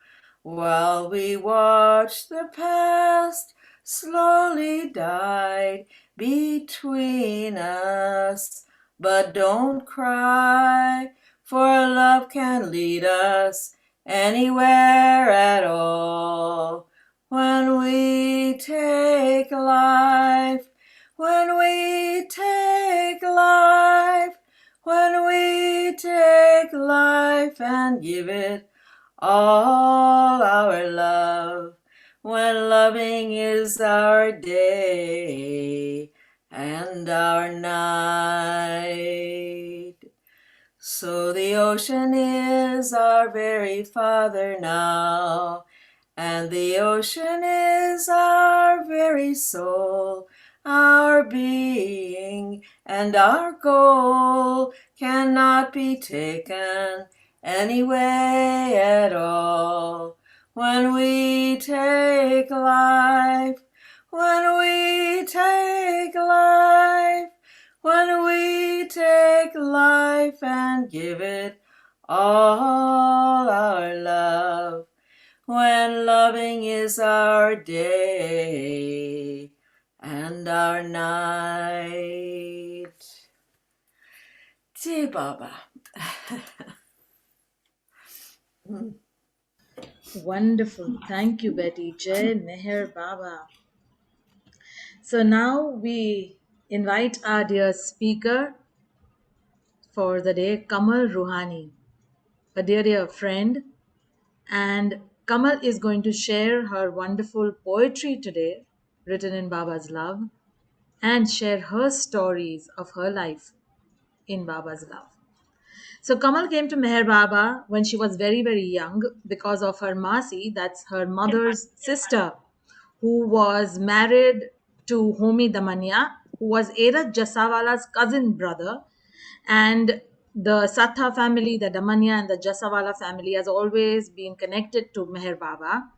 while we watched the past slowly died between us. But don't cry, for love can lead us anywhere at all. When we take life, when we take life, when we take life and give it all our love, when loving is our day and our night. So the ocean is our very Father now, and the ocean is our very soul, our being, and our goal cannot be taken any way at all. When we take life, when we take life, when we take life and give it all our love, when loving is our day and our night. Jai Baba. Wonderful. Thank you, Betty. Jai Meher Baba. So now we invite our dear speaker for the day, Kamal Roohani, a dear friend. And Kamal is going to share her wonderful poetry today, written in Baba's love, and share her stories of her life in Baba's love. So Kamal came to Meher Baba when she was very, very young because of her Masi, that's her mother's sister, who was married to Homi Damania, who was Era Jasawala's cousin brother. And the Satha family, the Damania and the Jasawala family has always been connected to Meher Baba.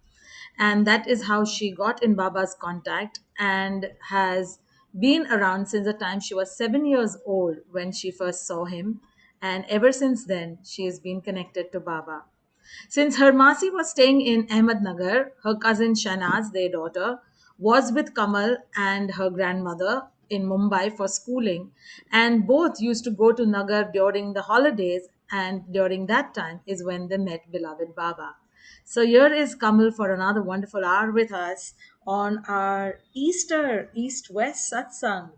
And that is how she got in Baba's contact and has been around since the time she was 7 years old when she first saw him. And ever since then, she has been connected to Baba. Since her Masi was staying in Ahmednagar, her cousin Shanaz, their daughter, was with Kamal and her grandmother in Mumbai for schooling, and both used to go to Nagar during the holidays, and during that time is when they met beloved Baba. So here is Kamal for another wonderful hour with us on our Easter EastWest Satsang.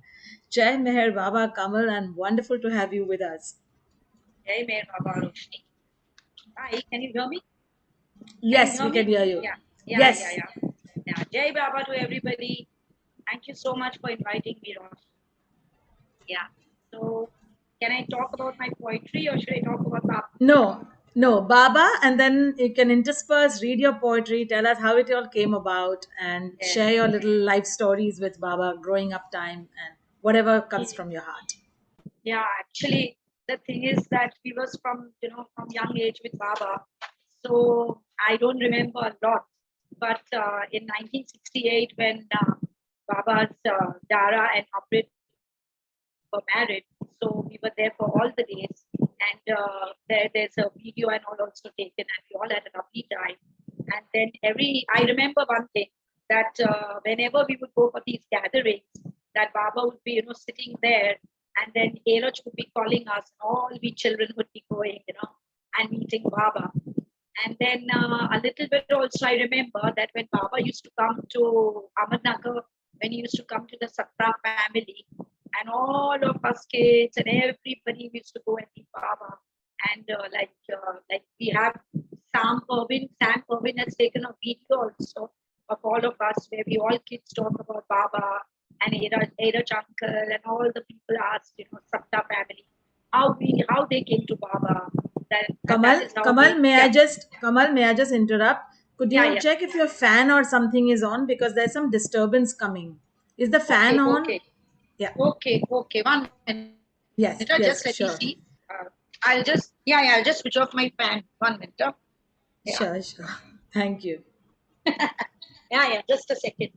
Jai Meher Baba Kamal, and wonderful to have you with us. Jai Meher Baba Roohani. Hi, can you hear me? Yes, we can hear you. Yes. Yeah. Jai Baba to everybody. Thank you so much for inviting me, Rosh. Yeah. So, can I talk about my poetry or should I talk about Baba? No, Baba, and then you can intersperse, read your poetry, tell us how it all came about, and share your little life stories with Baba, growing up time, and whatever comes from your heart. Yeah, actually, the thing is that we was from young age with Baba, so I don't remember a lot. But in 1968, when Baba's Dara and Amrit were married, so we were there for all the days. And there's a video and all also taken, and we all had a lovely time. And then I remember one thing, that whenever we would go for these gatherings, that Baba would be, sitting there, and then Eroj would be calling us, and all we children would be going, and meeting Baba. And then a little bit also, I remember that when Baba used to come to Ahmednagar, when he used to come to the Satta family, and all of us kids and everybody used to go and meet Baba. And like we have Sam Irwin has taken a video also of all of us where we all kids talk about Baba, and Eroj uncle and all the people asked, Satta family, how they came to Baba. Kamal, may I just interrupt? Could you Yeah. check if your fan or something is on, because there's some disturbance coming? Is the fan on? Okay. Yeah. Okay. 1 minute. Yes. Just let me Sure. see. I'll just switch off my fan. 1 minute. Sure. Thank you. Yeah. Just a second.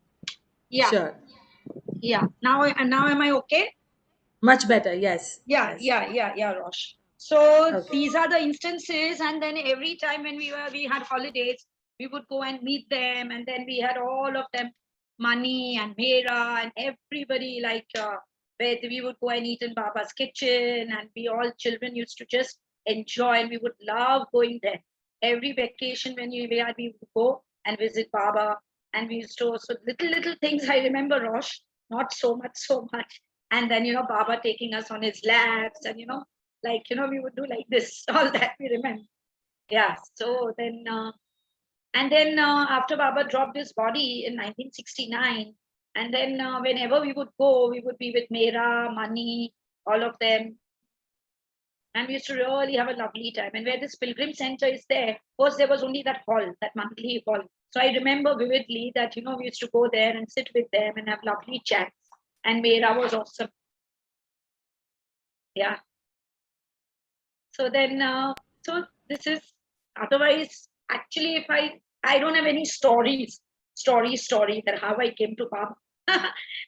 Yeah. Sure. Yeah. Now am I okay? Much better. Yes. Yeah, Rosh. So these are the instances, and then every time when we had holidays, we would go and meet them, and then we had all of them, Mani and Mera and everybody, where we would go and eat in Baba's kitchen, and we all children used to just enjoy, and we would love going there. Every vacation when we would go and visit Baba, and we used to, so little things I remember, Rosh, not so much. And then, Baba taking us on his laps, and, we would do like this, all that we remember. Yeah. So then, after Baba dropped his body in 1969, and then whenever we would go, we would be with Mera, Mani, all of them. And we used to really have a lovely time. And where this pilgrim center is there, of course, there was only that hall, that monthly hall. So I remember vividly that, we used to go there and sit with them and have lovely chats. And Mera was awesome. Yeah. So then, so this is, otherwise, actually, if I don't have any story that how I came to Baba,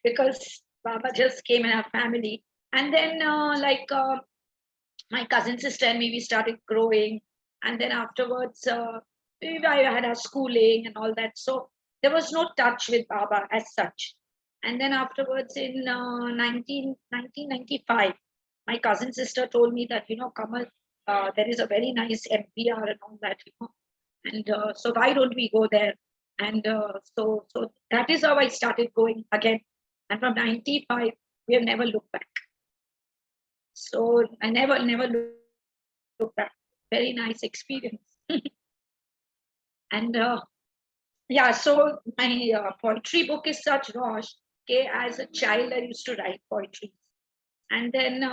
because Baba just came in our family. And then my cousin sister and me, we started growing. And then afterwards, I had our schooling and all that. So there was no touch with Baba as such. And then afterwards in 1995, my cousin sister told me that, Kamal, there is a very nice MPR and all that, and so why don't we go there? And so that is how I started going again. And from 95, we have never looked back. So I never looked back. Very nice experience. And yeah, so my poetry book is such, Rosh. Okay, as a child, I used to write poetry. And then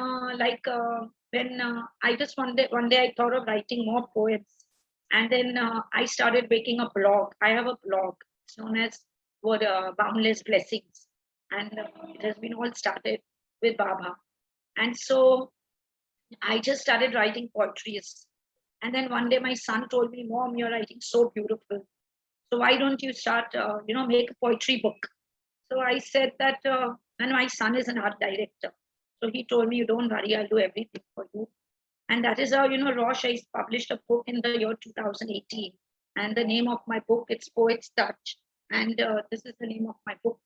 when I just one day I thought of writing more poems. And then I started making a blog. I have a blog. It's known as Boundless Blessings. And it has been all started with Baba. And so I just started writing poetries. And then one day my son told me, Mom, you're writing so beautiful. So why don't you start, make a poetry book? So I said that, and my son is an art director. So he told me, you don't worry, I'll do everything for you. And that is how, Rosh, I published a book in the year 2018. And the name of my book, it's Poet's Touch. And this is the name of my book.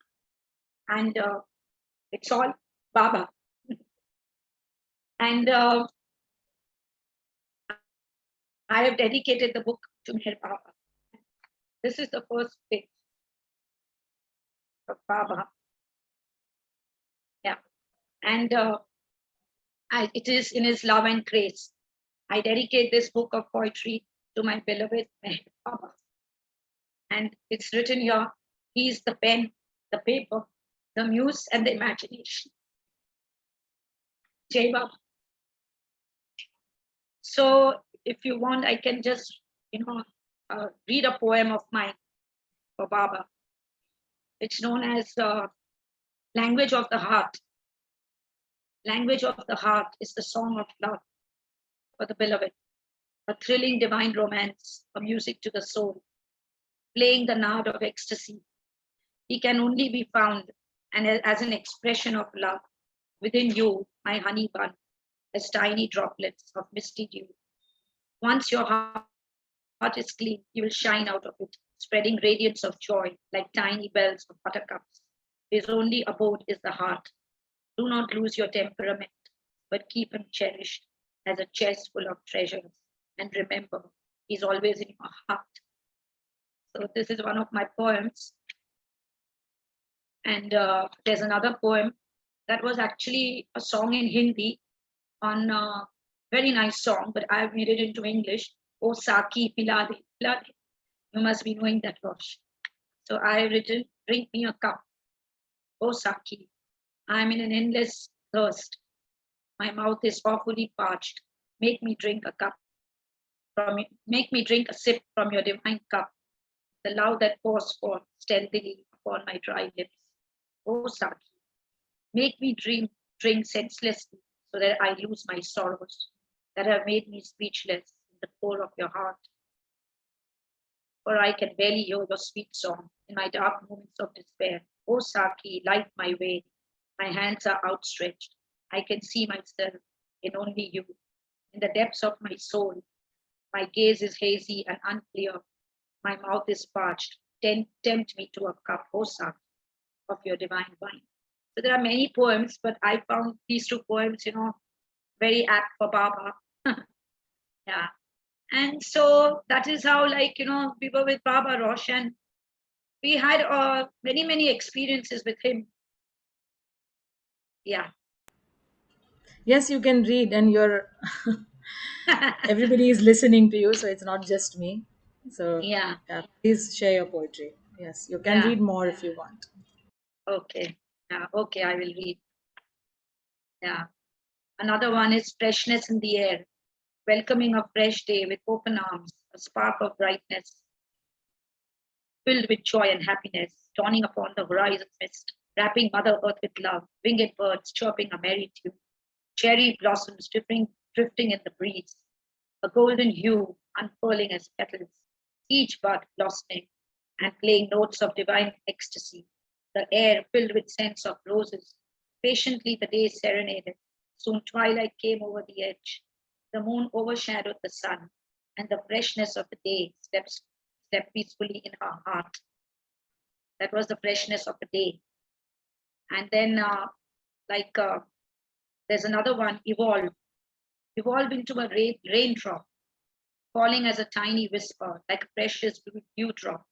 And it's all Baba. And I have dedicated the book to Meher Baba. This is the first page of Baba. Yeah. And it is in his love and grace. I dedicate this book of poetry to my beloved Meher Baba. And it's written here, he is the pen, the paper, the muse, and the imagination. Jai Baba. So if you want, I can just, read a poem of mine for Baba. It's known as Language of the Heart. Language of the heart is the song of love for the beloved, a thrilling divine romance, a music to the soul, playing the nod of ecstasy. He can only be found and as an expression of love within you, my honey bun, as tiny droplets of misty dew. Once your heart is clean, you will shine out of it, spreading radiance of joy like tiny bells of buttercups. His only abode is the heart. Do not lose your temperament, but keep him cherished as a chest full of treasures. And remember, he's always in your heart. So this is one of my poems. And there's another poem that was actually a song in Hindi on a very nice song, but I've made it into English. Oh Saki Pila De, Pila De. You must be knowing that, Rosh. So I have written, drink me a cup. Oh Saki, I'm in an endless thirst. My mouth is awfully parched. Make me drink a cup from you. Make me drink a sip from your divine cup. The love that pours forth stealthily upon my dry lips. Oh Saki, make me drink senselessly so that I lose my sorrows that have made me speechless in the core of your heart. For I can barely hear your sweet song in my dark moments of despair. Oh Saki, light my way. My hands are outstretched. I can see myself in only you. In the depths of my soul, my gaze is hazy and unclear. My mouth is parched. Tempt me to a cup, oh Saki, of your divine wine. So there are many poems, but I found these two poems, very apt for Baba. Yeah. And so that is how, we were with Baba Rosh, and we had many, many experiences with him. Yeah. Yes, you can read, and you're everybody is listening to you, so it's not just me. So Yeah. Please share your poetry. Yes, you can read more if you want. Okay. Yeah. Okay, I will read. Yeah. Another one is freshness in the air, welcoming a fresh day with open arms, a spark of brightness, filled with joy and happiness, dawning upon the horizon's mist, wrapping Mother Earth with love, winged birds chirping a merry tune, cherry blossoms drifting in the breeze, a golden hue unfurling as petals, each bud blossoming and playing notes of divine ecstasy, the air filled with scents of roses. Patiently the day serenaded. Soon twilight came over the edge. The moon overshadowed the sun, and the freshness of the day slept peacefully in her heart. That was the freshness of the day. And then, there's another one, evolve into a raindrop, falling as a tiny whisper, like a precious dewdrop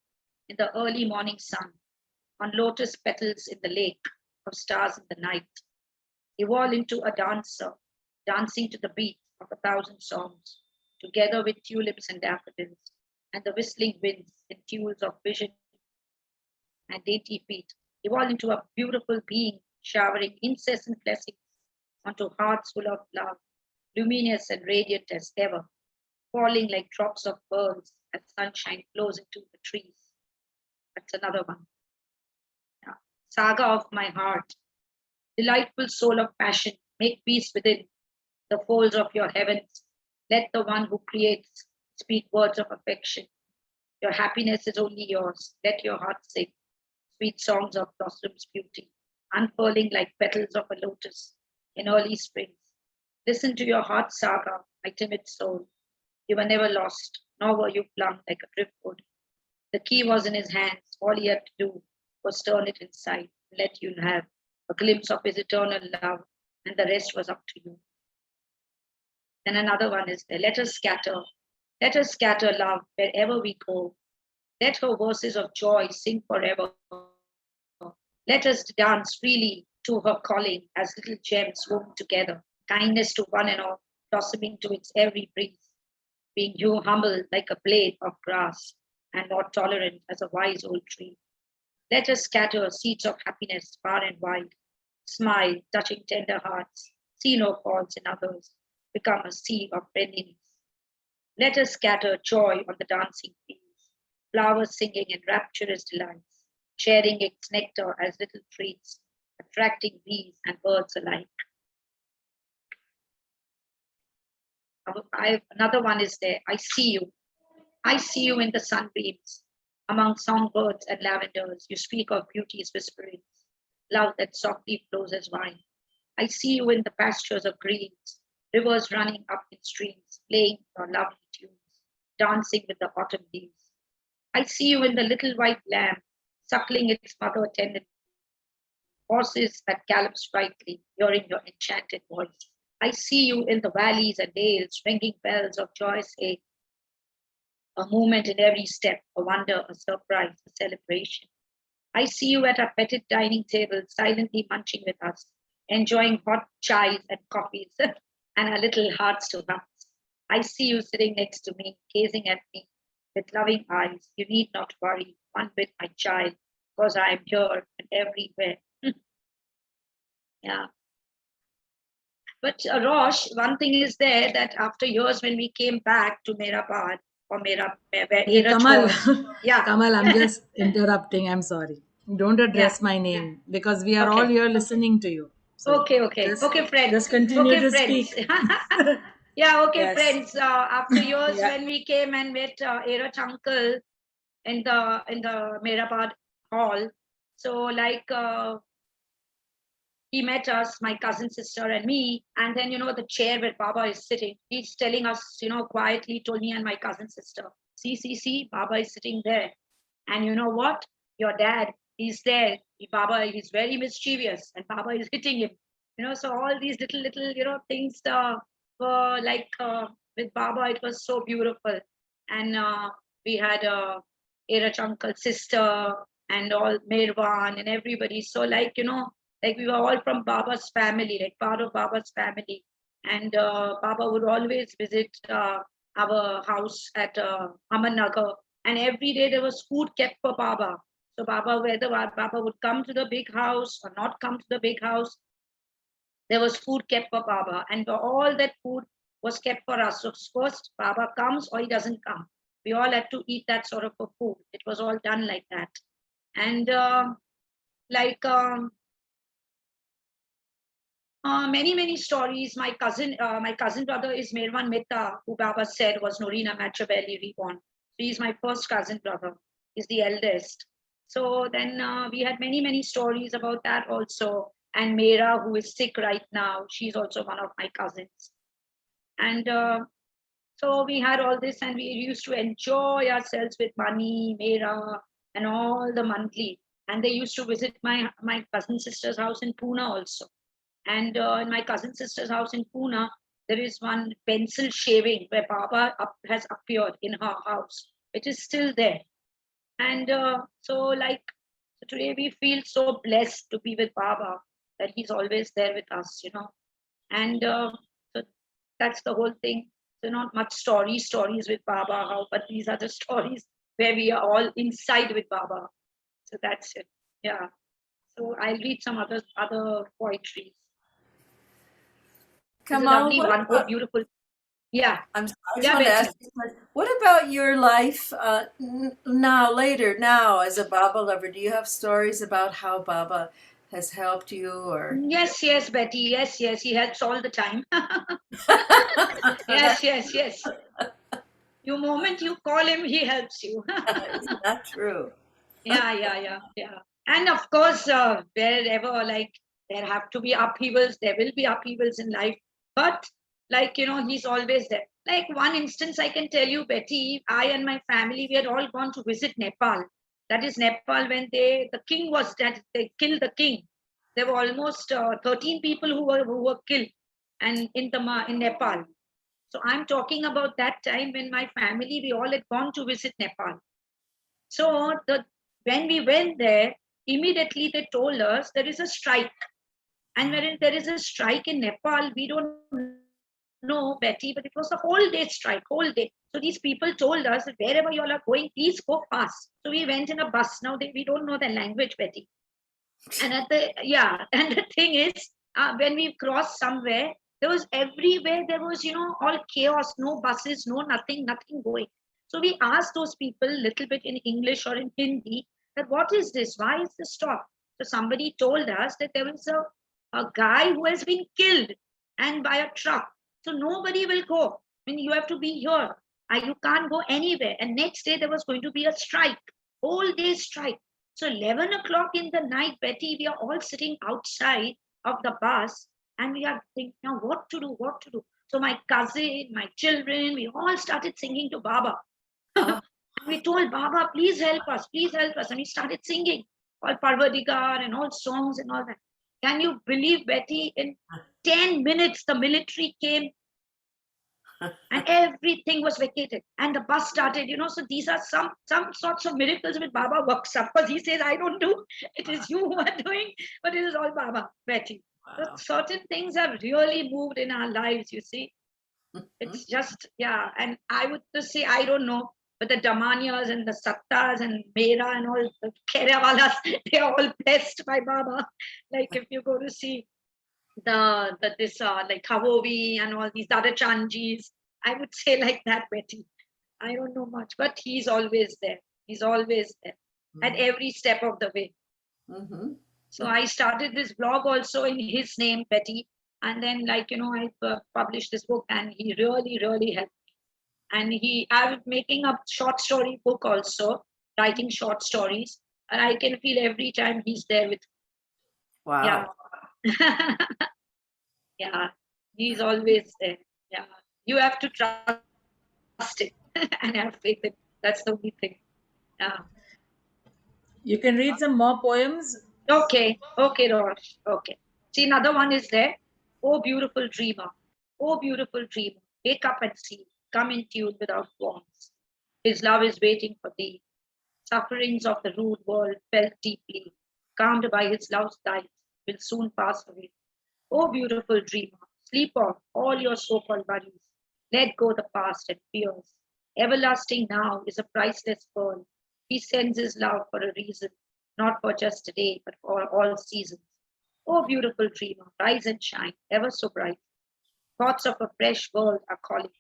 in the early morning sun, on lotus petals in the lake of stars in the night. Evolve into a dancer, dancing to the beat of 1,000 songs, together with tulips and daffodils, and the whistling winds in tules of vision and dainty feet. Evolve into a beautiful being, showering incessant blessings onto hearts full of love, luminous and radiant as ever, falling like drops of pearls as sunshine flows into the trees. That's another one. Yeah. Saga of my heart, delightful soul of passion, make peace within the folds of your heavens. Let the one who creates speak words of affection. Your happiness is only yours. Let your heart sing sweet songs of blossom's beauty, unfurling like petals of a lotus in early springs. Listen to your heart saga, my timid soul. You were never lost, nor were you flung like a driftwood. The key was in his hands. All he had to do was turn it inside, let you have a glimpse of his eternal love, and the rest was up to you. Then another one is there. Let us scatter love wherever we go. Let her verses of joy sing forever. Let us dance freely to her calling as little gems woven together. Kindness to one and all, blossoming to its every breeze. Being you humble like a blade of grass and more tolerant as a wise old tree. Let us scatter seeds of happiness far and wide. Smile, touching tender hearts. See no faults in others. Become a sea of friendliness. Let us scatter joy on the dancing fields. Flowers singing in rapturous delights, sharing its nectar as little treats, attracting bees and birds alike. Another one is there. I see you in the sunbeams. Among songbirds and lavenders, you speak of beauty's whisperings, love that softly flows as wine. I see you in the pastures of greens, rivers running up in streams, playing your lovely tunes, dancing with the autumn leaves. I see you in the little white lamb, suckling its mother tenderly, horses that gallop sprightly, hearing your enchanted voice. I see you in the valleys and dales, ringing bells of joyous age, a movement in every step, a wonder, a surprise, a celebration. I see you at our petted dining table, silently munching with us, enjoying hot chais and coffees and our little hearts to hearts. I see you sitting next to me, gazing at me with loving eyes. You need not worry one bit, my child, because I am here and everywhere. Yeah. But Rosh, one thing is there that after years when we came back to Merabad, or where Hey, Erach Kamal, was, yeah. Kamal, I'm just interrupting. I'm sorry. Don't address my name because we are all Okay. here listening to you. So Okay, friends. just continue to Friends. speak. Yeah, okay, Yes. friends. After years, Yeah. when we came and met Erach uncle in the Merabad hall, so like he met us, my cousin sister and me, and then the chair where Baba is sitting. He's telling us, quietly told me and my cousin sister, see, Baba is sitting there, and you know what? Your dad, he's there. Baba, he's very mischievous, and Baba is hitting him. So all these little things were like with Baba, it was so beautiful, and we had Erach uncle's sister and all Mirwan and everybody. So like like we were all from Baba's family, like part of Baba's family. And Baba would always visit our house at Amannagar. And every day there was food kept for Baba. So whether Baba would come to the big house or not come to the big house, there was food kept for Baba. And all that food was kept for us. So first Baba comes or he doesn't come. We all had to eat that sort of a food. It was all done like that. And many stories. My cousin brother is Merwan Mehta, who Baba said was Norina Machabelli reborn. He's my first cousin brother. He's the eldest. So then we had many stories about that also. And Meera, who is sick right now, she's also one of my cousins. And so we had all this, and we used to enjoy ourselves with Mani, Meera, and all the monthly. And they used to visit my cousin sister's house in Pune also. And in my cousin sister's house in Pune, there is one pencil shaving where Baba has appeared in her house, which is still there. And so today we feel so blessed to be with Baba, that he's always there with us, And so that's the whole thing. So not much stories with Baba, but these are the stories where we are all inside with Baba. So that's it. Yeah. So I'll read some other poetry. Kamal, beautiful. Yeah. I just want to ask you, what about your life now as a Baba lover? Do you have stories about how Baba has helped you? Or Yes, Betty. Yes, he helps all the time. Yes. The moment you call him, he helps you. Isn't that true? Yeah. And of course, wherever there have to be upheavals, there will be upheavals in life. But he's always there. Like one instance I can tell you, Betty, I and my family, we had all gone to visit Nepal. That is Nepal when the king was dead, they killed the king. There were almost 13 people who were killed and in Nepal. So I'm talking about that time when my family, we all had gone to visit Nepal. So when we went there, immediately they told us there is a strike. And when there is a strike in Nepal, we don't know, Betty, but it was a whole day strike, whole day. So these people told us that wherever you all are going, please go fast. So we went in a bus. Now we don't know the language, Betty. And and the thing is, when we crossed somewhere, there was everywhere, there was, all chaos, no buses, no nothing going. So we asked those people a little bit in English or in Hindi that what is this? Why is this stop? So somebody told us that there was a guy who has been killed and by a truck. So nobody will go. I mean, you have to be here. You can't go anywhere. And next day there was going to be a strike, whole day strike. So 11 o'clock in the night, Betty, we are all sitting outside of the bus and we are thinking, now what to do? So my cousin, my children, we all started singing to Baba. We told Baba, please help us, please help us. And we started singing all Parvadigar and all songs and all that. Can you believe, Betty, in 10 minutes, the military came and everything was vacated and the bus started, so these are some sorts of miracles which Baba works up, because he says, I don't do, it is you who are doing, but it is all Baba, Betty. So certain things have really moved in our lives, you see. It's just, and I would just say, I don't know, but the Damanias and the Sattas and Mera and all the Kherewalas, they are all blessed by Baba. Like if you go to see like Havovi and all these other Chanjis, I would say like that, Betty. I don't know much, but he's always there. He's always there at every step of the way. So I started this blog also in his name, Betty. And then I published this book and he really, really helped me. And I was making a short story book also, writing short stories. And I can feel every time he's there with me. Wow. Yeah. Yeah, he's always there. Yeah, you have to trust it and have faith in it. That's the only thing. Yeah. You can read some more poems. Okay, Rosh. Okay. See, another one is there. Oh, beautiful dreamer. Oh, beautiful dreamer. Wake up and see. Come in tune without warmth. His love is waiting for thee. Sufferings of the rude world felt deeply, calmed by his love's light, will soon pass away. Oh, beautiful dreamer, sleep off all your so-called worries. Let go the past and fears. Everlasting now is a priceless pearl. He sends his love for a reason, not for just today, but for all seasons. Oh, beautiful dreamer, rise and shine, ever so bright. Thoughts of a fresh world are calling.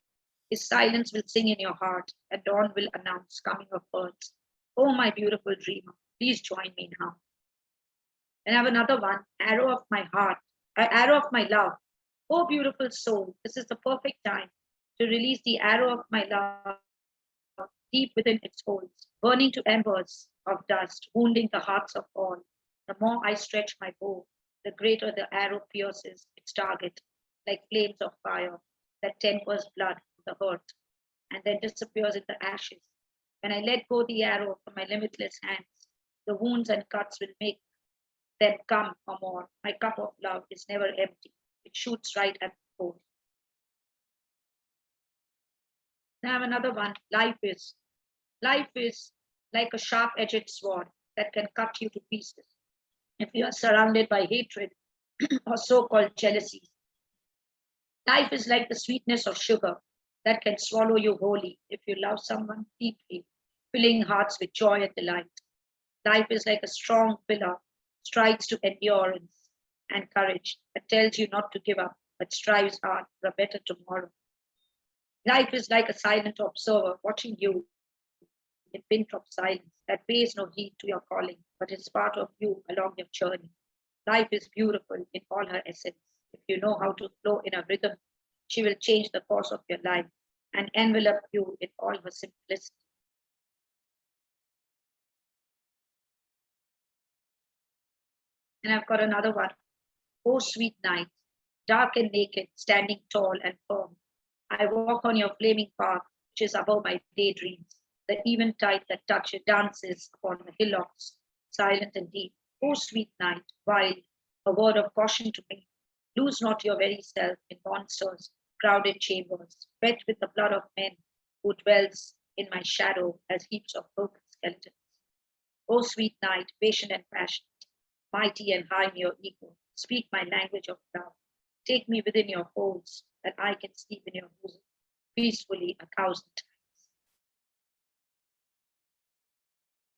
His silence will sing in your heart, and dawn will announce coming of birds. Oh, my beautiful dreamer, please join me now. And I have another one, arrow of my heart, arrow of my love. Oh, beautiful soul, this is the perfect time to release the arrow of my love deep within its folds, burning to embers of dust, wounding the hearts of all. The more I stretch my bow, the greater the arrow pierces its target, like flames of fire that tempers blood from the hurt, and then disappears in the ashes. When I let go the arrow from my limitless hands, the wounds and cuts will make them come for more. My cup of love is never empty. It shoots right at the goal. Now I have another one. Life is like a sharp-edged sword that can cut you to pieces. If you are surrounded by hatred or so-called jealousy, life is like the sweetness of sugar that can swallow you wholly if you love someone deeply, filling hearts with joy and delight. Life is like a strong pillar, strides to endurance and courage that tells you not to give up, but strives hard for a better tomorrow. Life is like a silent observer watching you in pin-drop silence that pays no heed to your calling, but is part of you along your journey. Life is beautiful in all her essence. If you know how to flow in a rhythm, she will change the course of your life and envelop you in all her simplicity. And I've got another one. Oh, sweet night, dark and naked, standing tall and firm. I walk on your flaming path, which is above my daydreams. The eventide that touches dances upon the hillocks, silent and deep. Oh, sweet night, wild, a word of caution to me. Lose not your very self in monsters, crowded chambers, wet with the blood of men who dwells in my shadow as heaps of broken skeletons. Oh, sweet night, patient and passionate, mighty and high in your ego, speak my language of love. Take me within your folds, that I can sleep in your bosom peacefully 1,000 times.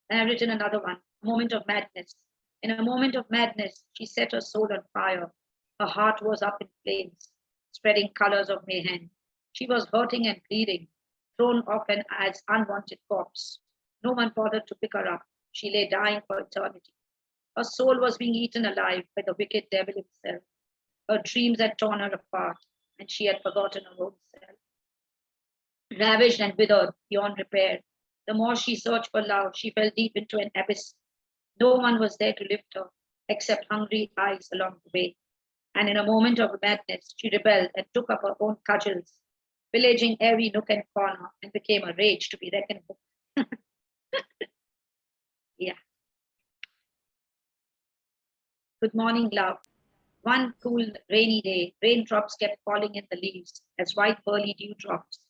And I've written another one, moment of madness. In a moment of madness, she set her soul on fire. Her heart was up in flames, spreading colors of mayhem. She was hurting and bleeding, thrown off an as unwanted corpse. No one bothered to pick her up. She lay dying for eternity. Her soul was being eaten alive by the wicked devil himself. Her dreams had torn her apart, and she had forgotten her own self. Ravaged and withered beyond repair, the more she searched for love, she fell deep into an abyss. No one was there to lift her, except hungry eyes along the way. And in a moment of madness, she rebelled and took up her own cudgels, pillaging every nook and corner, and became a rage to be reckoned with. Yeah. Good morning, love. One cool rainy day, raindrops kept falling in the leaves as white pearly dewdrops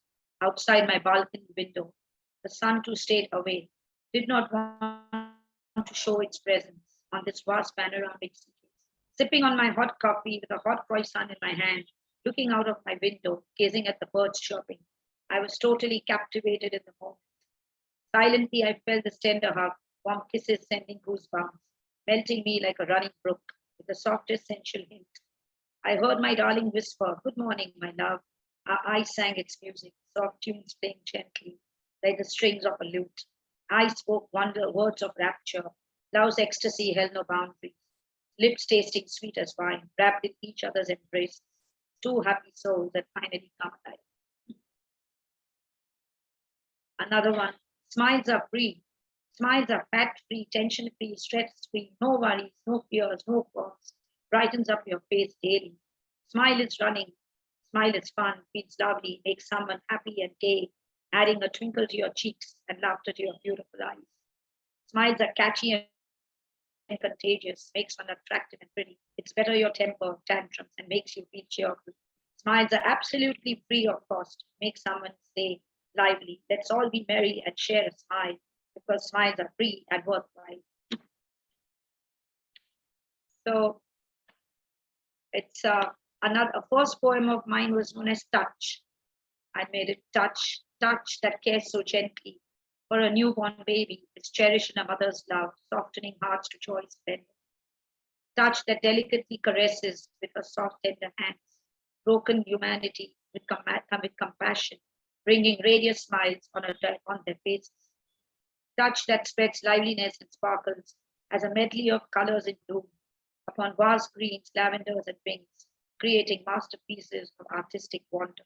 outside my balcony window. The sun too stayed away, did not want to show its presence on this vast panoramic sea. Sipping on my hot coffee with a hot croissant in my hand, looking out of my window, gazing at the birds chirping, I was totally captivated in the moment. Silently, I felt this tender hug, warm kisses sending goosebumps, melting me like a running brook with the softest sensual hint. I heard my darling whisper, "Good morning, my love." Our eyes sang its music, soft tunes playing gently, like the strings of a lute. I spoke words of rapture. Love's ecstasy held no boundaries. Lips tasting sweet as wine, wrapped in each other's embraces. Two happy souls that finally come alive. Another one. Smiles are free. Smiles are fat-free, tension-free, stress-free, no worries, no fears, no qualms. Brightens up your face daily. Smile is running. Smile is fun, feels lovely, makes someone happy and gay, adding a twinkle to your cheeks and laughter to your beautiful eyes. Smiles are catchy and contagious, makes one attractive and pretty. It's better your temper, tantrums, and makes you feel cheerful. Smiles are absolutely free of cost, make someone say lively. Let's all be merry and share a smile, because smiles are free and worthwhile. So it's a first poem of mine was known as Touch. I made it touch that cares so gently for a newborn baby, is cherished in a mother's love, softening hearts to joy splendor. Touch that delicately caresses with her soft, tender hands, broken humanity with compassion, bringing radiant smiles on their faces. Touch that spreads liveliness and sparkles as a medley of colors in bloom upon vast greens, lavenders, and pinks, creating masterpieces of artistic wonder.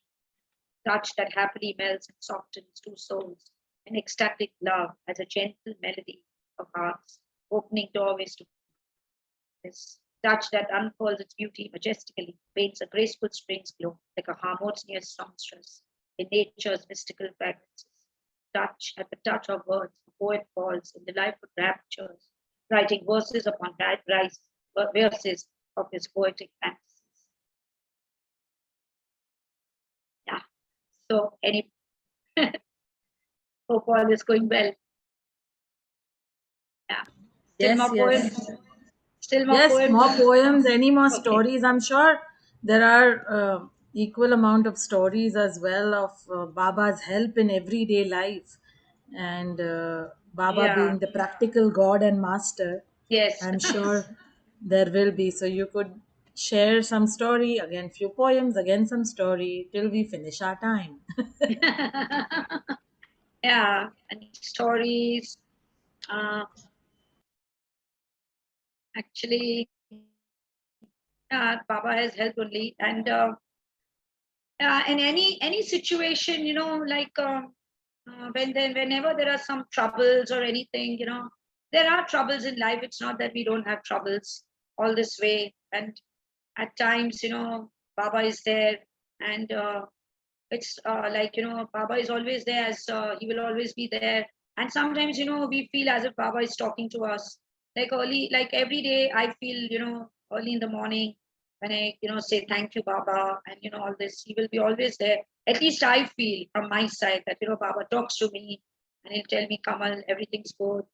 Touch that happily melts and softens two souls in ecstatic love as a gentle melody of hearts, opening doorways to this. Touch that unfurls its beauty majestically, paints a graceful spring's glow like a harmonious songstress in nature's mystical fragrances. Touch, at the touch of words, the poet falls in delightful raptures, writing verses upon verses of his poetic fantasies. Yeah. So hope all is going well. Yeah. Still Yes, more yes. poems. Still more Yes, poems. more poems, any more Okay. stories. I'm sure there are equal amount of stories as well of Baba's help in everyday life. And Baba Yeah. being the practical God and master, Yes. I'm sure there will be. So you could share some story, again few poems, again some story, till we finish our time. Yeah, and stories. Actually, yeah, Baba has helped only, and in any situation, like whenever there are some troubles or anything, there are troubles in life. It's not that we don't have troubles all this way, and at times, Baba is there, and it's like Baba is always there, as he will always be there. And sometimes we feel as if Baba is talking to us, like every day I feel early in the morning when I say thank you Baba, and all this, he will be always there. At least I feel from my side that Baba talks to me and he'll tell me, Kamal, everything's good,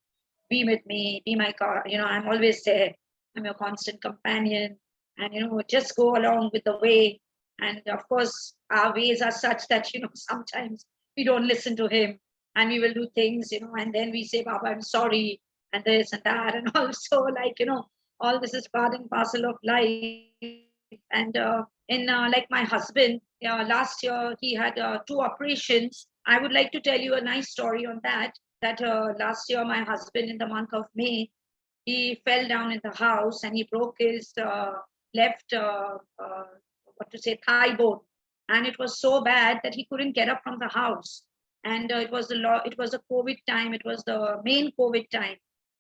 be with me, be my car, I'm always there, I'm your constant companion, and just go along with the way. And of course our ways are such that sometimes we don't listen to him, and we will do things and then we say, Baba, I'm sorry, and this and that, and also all this is part and parcel of life. And in like my husband, last year he had 2 operations. I would like to tell you a nice story on that last year my husband, in the month of May, he fell down in the house and he broke his left thigh bone, and it was so bad that he couldn't get up from the house. And it was a COVID time, it was the main COVID time,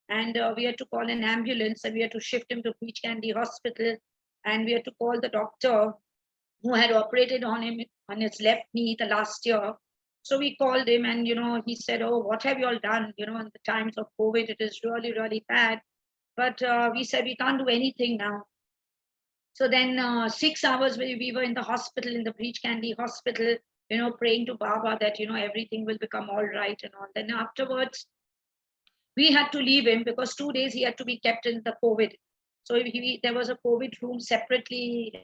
and we had to call an ambulance and we had to shift him to Peach Candy Hospital. and we had to call the doctor who had operated on him on his left knee the last year. So we called him, and he said, "Oh, what have you all done? In the times of COVID, it is really, really bad." But we said we can't do anything now. So then 6 hours we were in the hospital, in the Breach Candy hospital, praying to Baba that everything will become all right and all. Then afterwards, we had to leave him because 2 days he had to be kept in the COVID. So there was a COVID room separately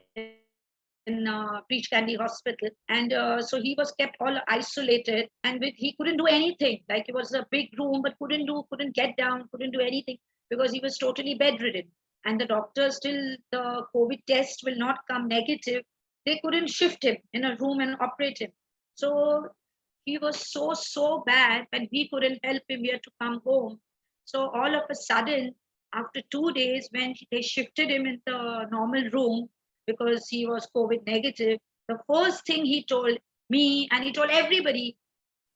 in Breach Candy Hospital, and so he was kept all isolated, and he couldn't do anything. Like, it was a big room, but couldn't get down, couldn't do anything because he was totally bedridden. And the doctors, till the COVID test will not come negative, they couldn't shift him in a room and operate him. So he was so bad, and we couldn't help him. We had to come home. So all of a sudden, after 2 days, when they shifted him in the normal room because he was COVID negative, the first thing he told me, and he told everybody,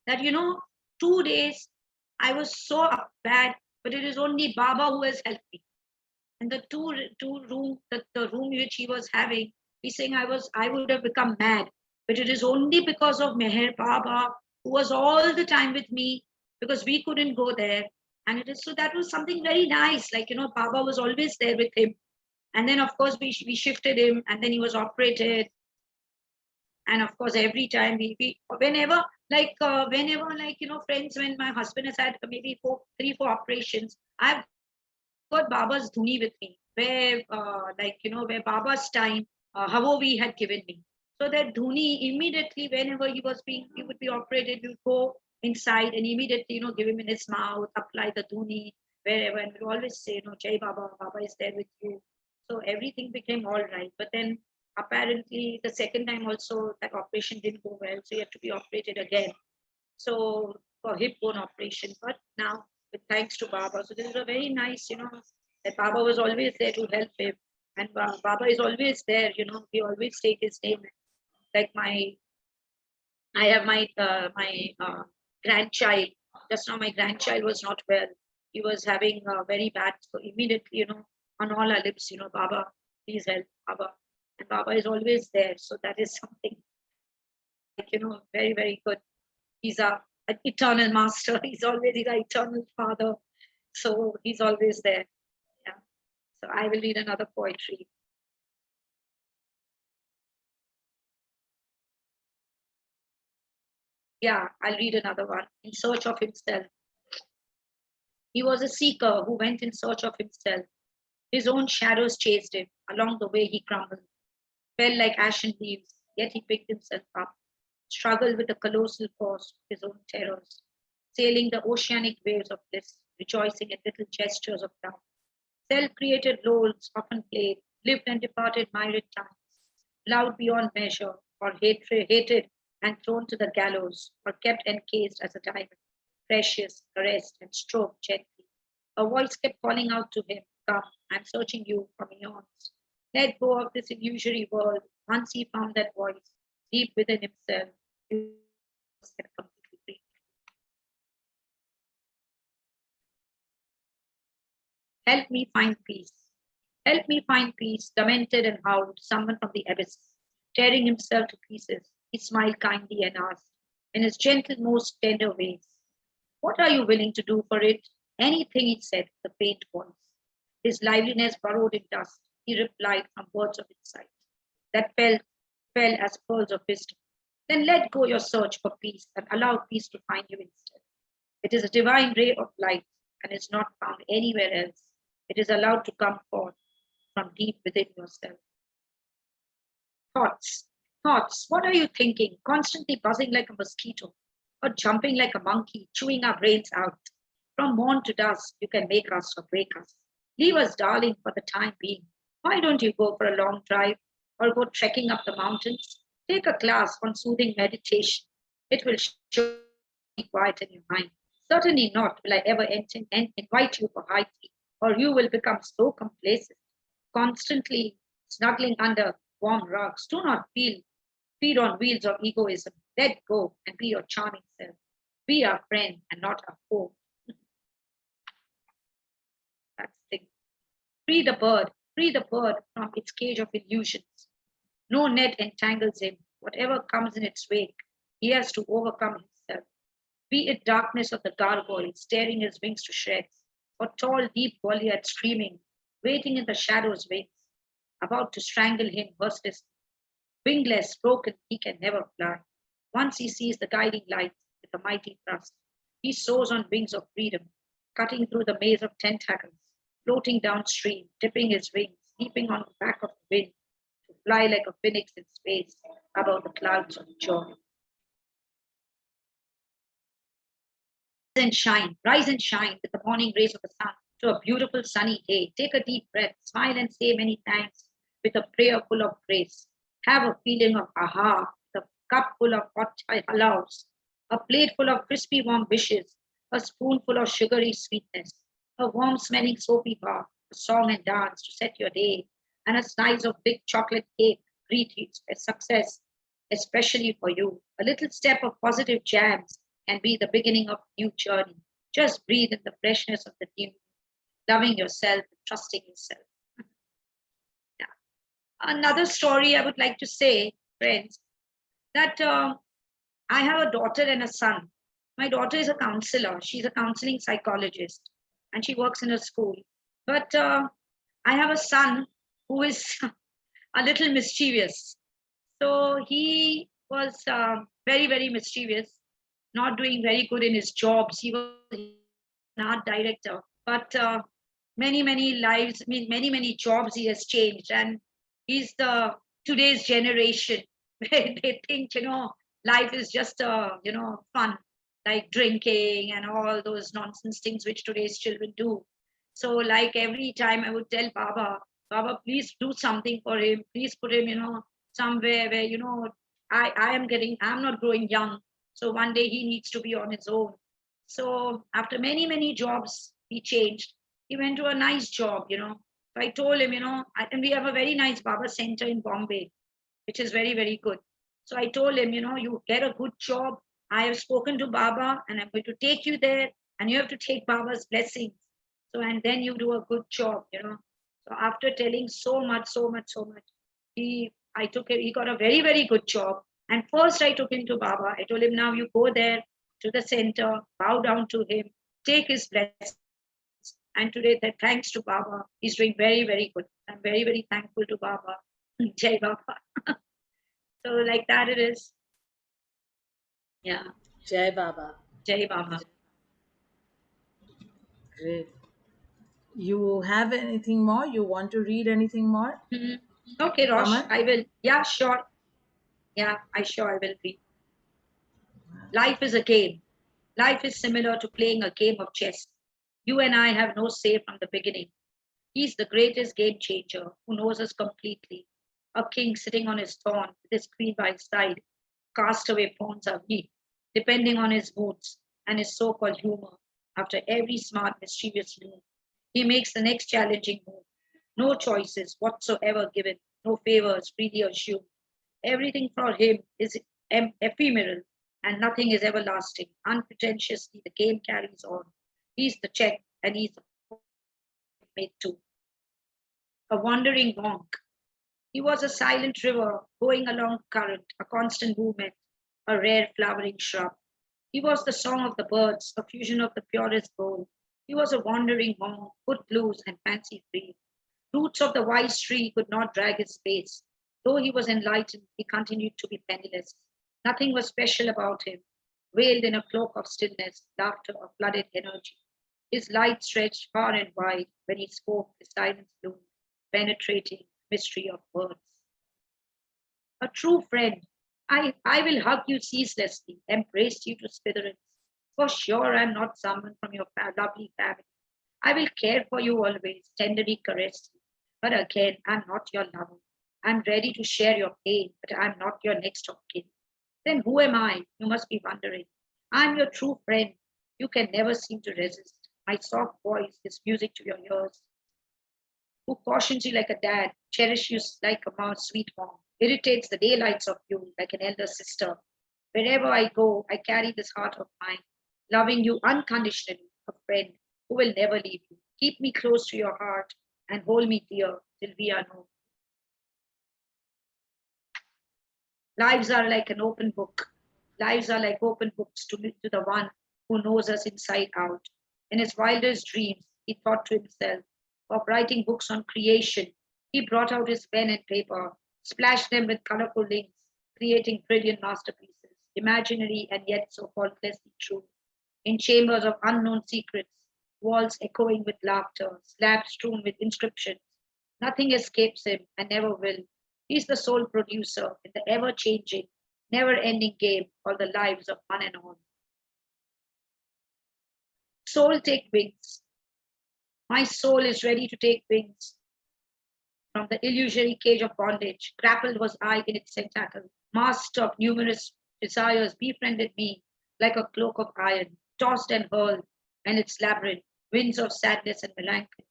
that 2 days I was so bad, but it is only Baba who has helped me. And the the room which he was having, he's saying I would have become mad, but it is only because of Meher Baba, who was all the time with me, because we couldn't go there. And so that was something very nice. Like, Baba was always there with him. And then, of course, we shifted him, and then he was operated. And of course, every time whenever friends, when my husband has had maybe 3-4 operations, I've got Baba's dhuni with me, where where Baba's time, Havovi had given me. So that dhuni, immediately whenever he would be operated, we would go inside and immediately give him in his mouth, apply the dhuni wherever, and we always say, Jai Baba, Baba is there with you. So everything became all right. But then apparently the second time also, that operation didn't go well, so he had to be operated again. So for hip bone operation, but now, with thanks to Baba, so this is a very nice, that Baba was always there to help him, and Baba is always there. He always take his name. Like I have my grandchild. Just now, my grandchild was not well. He was having very bad. So immediately, on all our lips, Baba, please help, Baba, and Baba is always there. So that is something, like, very, very good. He's an eternal master. He's an eternal father. So he's always there. Yeah. So I will read another poetry. Yeah, I'll read another one. In search of himself. He was a seeker who went in search of himself. His own shadows chased him. Along the way he crumbled, fell like ashen leaves, yet he picked himself up, struggled with the colossal force of his own terrors, sailing the oceanic waves of bliss, rejoicing at little gestures of love. Self-created roles often played, lived and departed myriad times, loved beyond measure, or hated and thrown to the gallows, or kept encased as a diamond, precious, caressed, and stroked gently. A voice kept calling out to him, "Come, I'm searching you from eons. Let go of this illusory world." Once he found that voice, deep within himself, he was completely free. Help me find peace. Help me find peace, lamented and howled someone from the abyss. Tearing himself to pieces, he smiled kindly and asked, in his gentle, most tender ways, "What are you willing to do for it?" "Anything," he said, the faint voice. His liveliness burrowed in dust. He replied from words of insight that fell as pearls of wisdom. "Then let go your search for peace and allow peace to find you instead. It is a divine ray of light and is not found anywhere else. It is allowed to come forth from deep within yourself." Thoughts. What are you thinking? Constantly buzzing like a mosquito, or jumping like a monkey, chewing our brains out. From morn to dusk, you can make us or break us. Leave us, darling, for the time being. Why don't you go for a long drive, or go trekking up the mountains? Take a class on soothing meditation. It will surely quieten your mind. Certainly not will I ever invite you for high tea, or you will become so complacent, constantly snuggling under warm rugs. Do not feed on wheels of egoism. Let go and be your charming self. Be our friend and not our foe. That's the thing. Free the bird. Free the bird from its cage of illusions. No net entangles him. Whatever comes in its wake, he has to overcome himself. Be it darkness of the gargoyle, tearing his wings to shreds, or tall, deep Goliath screaming, waiting in the shadow's wings, about to strangle him mercilessly. Wingless, broken, he can never fly. Once he sees the guiding light with a mighty thrust, he soars on wings of freedom, cutting through the maze of tentacles, floating downstream, dipping his wings, leaping on the back of the wind, to fly like a phoenix in space above the clouds of joy. Rise and shine with the morning rays of the sun to a beautiful sunny day. Take a deep breath, smile and say many thanks with a prayer full of grace. Have a feeling of aha, the cup full of hot halaus, a plate full of crispy warm wishes, a spoonful of sugary sweetness, a warm smelling soapy bath, a song and dance to set your day, and a slice of big chocolate cake greet you a success, especially for you. A little step of positive jams can be the beginning of a new journey. Just breathe in the freshness of the new, loving yourself and trusting yourself. Yeah. Another story I would like to say, friends, that I have a daughter and a son. My daughter is a counselor. She's a counseling psychologist and she works in a school. But I have a son who is a little mischievous. So he was very, very mischievous, not doing very good in his jobs. He was an art director, but many lives, many jobs he has changed. And he's the today's generation where they think, life is just, fun, like drinking and all those nonsense things which today's children do. So like every time I would tell Baba, please do something for him. Please put him, somewhere where, I'm not growing young. So one day he needs to be on his own. So after many jobs, he changed. He went to a nice job. So I told him, and we have a very nice Baba center in Bombay, which is very, very good. So I told him, you get a good job. I have spoken to Baba and I'm going to take you there and you have to take Baba's blessings. So, and then you do a good job. So after telling so much, he got a very, very good job. And first I took him to Baba. I told him, now you go there to the center, bow down to him, take his blessings. And today, thanks to Baba, he's doing very, very good. I'm very, very thankful to Baba. Jai Baba. So like that it is. Yeah. Jai Baba. Jai Baba. Great. You have anything more? You want to read anything more? Okay, Rosh, Kamal? I will. Yeah, sure. Yeah, I will read. Life is a game. Life is similar to playing a game of chess. You and I have no say from the beginning. He's the greatest game changer who knows us completely. A king sitting on his throne with his queen by his side. Castaway pawns are weak, depending on his moods and his so-called humor. After every smart, mischievous move, he makes the next challenging move. No choices whatsoever given, no favors freely assumed. Everything for him is ephemeral and nothing is everlasting. Unpretentiously, the game carries on. He's the check and he's the mate too. A wandering monk. He was a silent river going along current, a constant movement, a rare flowering shrub. He was the song of the birds, a fusion of the purest gold. He was a wandering monk, footloose and fancy free. Roots of the wise tree could not drag his pace. Though he was enlightened, he continued to be penniless. Nothing was special about him. Veiled in a cloak of stillness, laughter of flooded energy. His light stretched far and wide. When he spoke, his silence bloomed, penetrating mystery of words. A true friend. I will hug you ceaselessly, embrace you to smithereens. For sure, I'm not someone from your lovely family. I will care for you always, tenderly caress you. But again, I'm not your lover. I'm ready to share your pain, but I'm not your next of kin. Then who am I? You must be wondering. I'm your true friend. You can never seem to resist. My soft voice is music to your ears. Who cautions you like a dad, cherishes you like a mom's sweet mom, irritates the daylights of you like an elder sister. Wherever I go, I carry this heart of mine, loving you unconditionally, a friend who will never leave you. Keep me close to your heart. and hold me dear till we are known. Lives are like an open book. Lives are like open books to the one who knows us inside out. In his wildest dreams, he thought to himself of writing books on creation. He brought out his pen and paper, splashed them with colorful inks, creating brilliant masterpieces, imaginary and yet so faultlessly true. In chambers of unknown secrets, walls echoing with laughter, slabs strewn with inscriptions. Nothing escapes him and never will. He's the sole producer in the ever-changing, never-ending game called the lives of one and all. Soul, take wings. My soul is ready to take wings. From the illusory cage of bondage, grappled was I in its tentacle. Masked of numerous desires befriended me like a cloak of iron, tossed and hurled, and its labyrinth, winds of sadness and melancholy,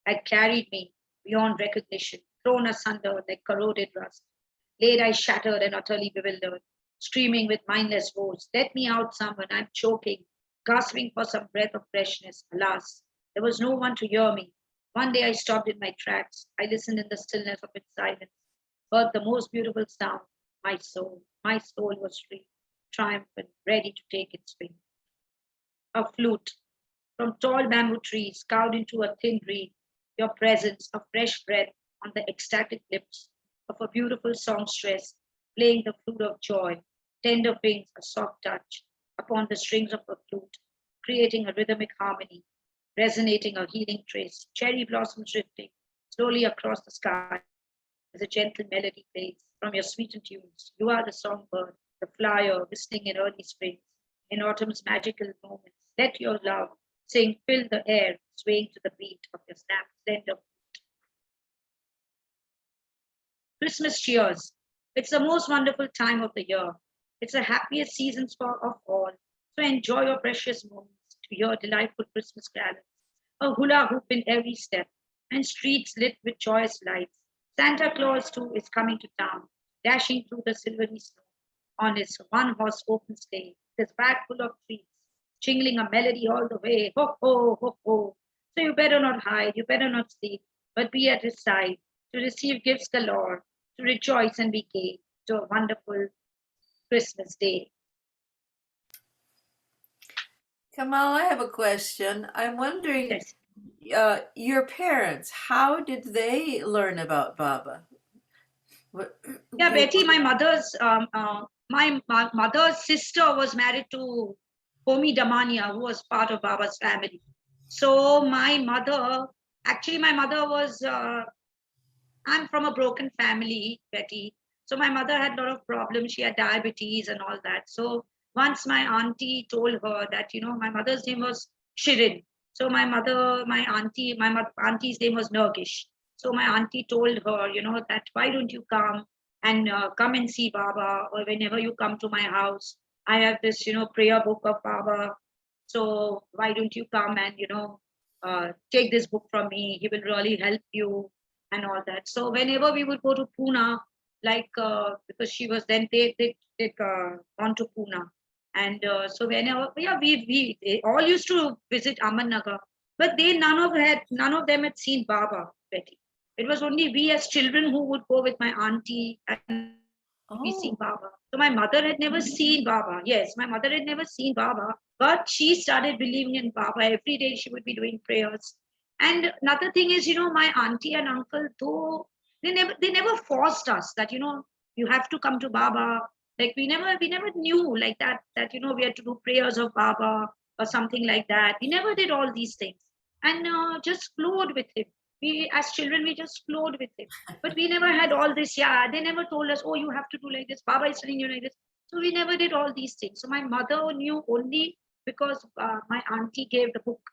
had carried me beyond recognition, thrown asunder like corroded rust. Laid I shattered and utterly bewildered, streaming with mindless woes. Let me out, someone, I'm choking, gasping for some breath of freshness. Alas, there was no one to hear me. One day I stopped in my tracks. I listened in the stillness of its silence, heard the most beautiful sound. My soul was free, triumphant, ready to take its wing. A flute from tall bamboo trees carved into a thin reed, your presence, a fresh breath on the ecstatic lips of a beautiful songstress, playing the flute of joy, tender wings, a soft touch upon the strings of a flute, creating a rhythmic harmony, resonating a healing trace, cherry blossoms drifting slowly across the sky as a gentle melody plays from your sweetened tunes. You are the songbird, the flyer whistling in early springs, in autumn's magical moments. Let your love sing, fill the air, swaying to the beat of your slender feet. Christmas cheers. It's the most wonderful time of the year. It's the happiest season of all. So enjoy your precious moments to hear delightful Christmas carols, a hula hoop in every step, and streets lit with joyous lights. Santa Claus, too, is coming to town, dashing through the silvery snow on his one-horse open sleigh, with his bag full of treats, jingling a melody all the way. Ho, ho, ho, ho. So you better not hide, you better not sleep, but be at his side to receive gifts galore, to rejoice and be gay, to a wonderful Christmas day. Kamal, I have a question. I'm wondering, yes. Your parents, how did they learn about Baba? Yeah, Betty, my mother's sister was married to Homi Damania, who was part of Baba's family. So my mother was, I'm from a broken family, Betty. So my mother had a lot of problems. She had diabetes and all that. So once my auntie told her that, my mother's name was Shirin. So my auntie's name was Nurgish. So my auntie told her, that why don't you come and see Baba, or whenever you come to my house, I have this, prayer book of Baba. So why don't you come and, take this book from me? He will really help you and all that. So whenever we would go to Pune, because she was then they on to Pune. And so whenever, they all used to visit Amannagar, but none of them had seen Baba, Betty. It was only we as children who would go with my auntie and we see Baba. So my mother had never seen Baba. Yes, my mother had never seen Baba, but she started believing in Baba. Every day she would be doing prayers. And another thing is, my auntie and uncle, though they never forced us that, you have to come to Baba. Like we never knew like that, we had to do prayers of Baba or something like that. We never did all these things and just flowed with him. We as children, we just flowed with him. But we never had all this. Yeah, they never told us, oh, you have to do like this. Baba is telling you like this. So we never did all these things. So my mother knew only because my auntie gave the book.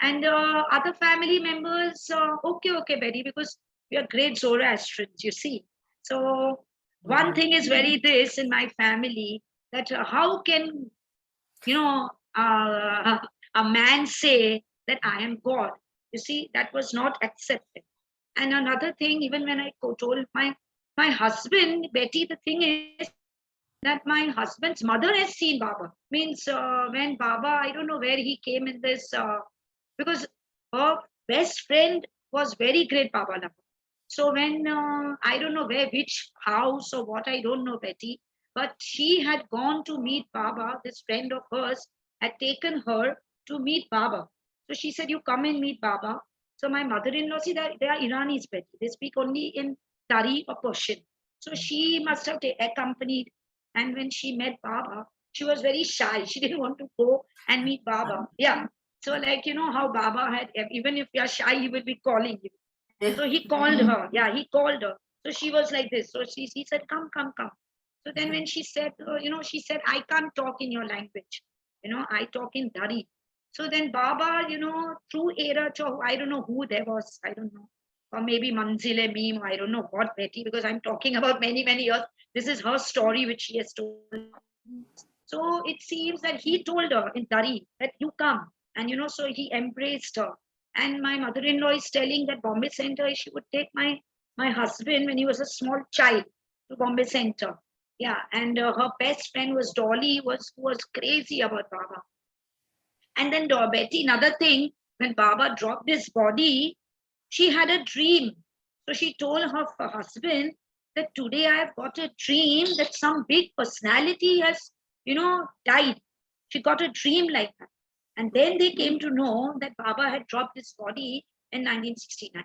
And other family members, okay, Betty, because we are great Zoroastrians, you see. So one thing is very this in my family, that how can, a man say that I am God? You see, that was not accepted. And another thing, even when I told my husband, Betty, the thing is that my husband's mother has seen Baba. Means when Baba, I don't know where he came in this, because her best friend was very great Baba lover. So when, I don't know which house or what, I don't know, Betty, but she had gone to meet Baba. This friend of hers had taken her to meet Baba. So she said, you come and meet Baba. So my mother-in-law, see, they are Iranis, Betty. They speak only in Dari or Persian. So she must have accompanied. And when she met Baba, she was very shy. She didn't want to go and meet Baba. Yeah. So like, you know how Baba had, even if you're shy, he will be calling you. So he called her. Yeah, he called her. So she was like this. So she said, come, come, come. So then when she said, she said, I can't talk in your language. I talk in Dari. So then Baba, through Era Cho, I don't know who there was. I don't know. Or maybe Manzile Meme, I don't know what, Betty, because I'm talking about many, many years. This is her story, which she has told. So it seems that he told her in Dari that you come. And, so he embraced her. And my mother-in-law is telling that Bombay Center, she would take my husband when he was a small child to Bombay Center. Yeah, and her best friend was Dolly, who was crazy about Baba. And then Betty, another thing, when Baba dropped his body, she had a dream. So she told her husband that today I have got a dream that some big personality has, died. She got a dream like that. And then they came to know that Baba had dropped his body in 1969.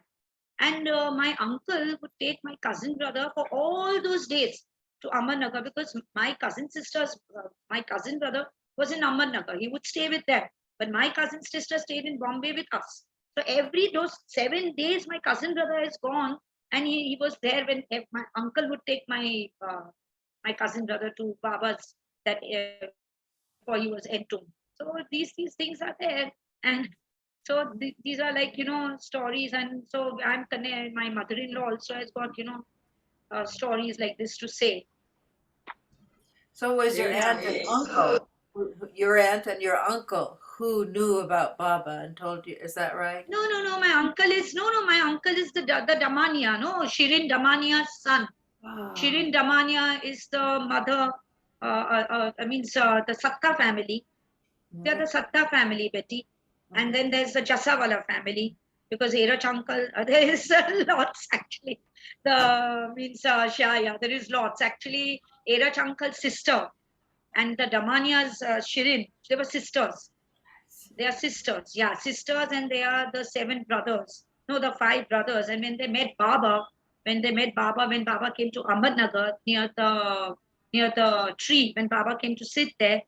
And my uncle would take my cousin brother for all those days to Amarnagar, because my cousin brother was in Amarnagar. He would stay with them. But my cousin sister stayed in Bombay with us. So every those 7 days, my cousin brother is gone. And he was there when my uncle would take my cousin brother to Baba's, that before he was entombed. So these things are there, and so these are like stories. And so I'm connected. My mother-in-law also has got stories like this to say. So was your aunt and uncle, your aunt and your uncle, who knew about Baba and told you? Is that right? No. My uncle is the Damania. No, Shirin Damania's son. Wow. Shirin Damania is the mother. The Satta family. They are the Satta family, Betty. And then there's the Jasawala family, because Era Chankal, there is lots actually. There is lots. Actually, Era Chankal's sister and the Damania's Shirin, they were sisters. They are sisters, sisters, and they are the 7 brothers. No, the 5 brothers. And when Baba came to Ahmednagar near the tree, when Baba came to sit there,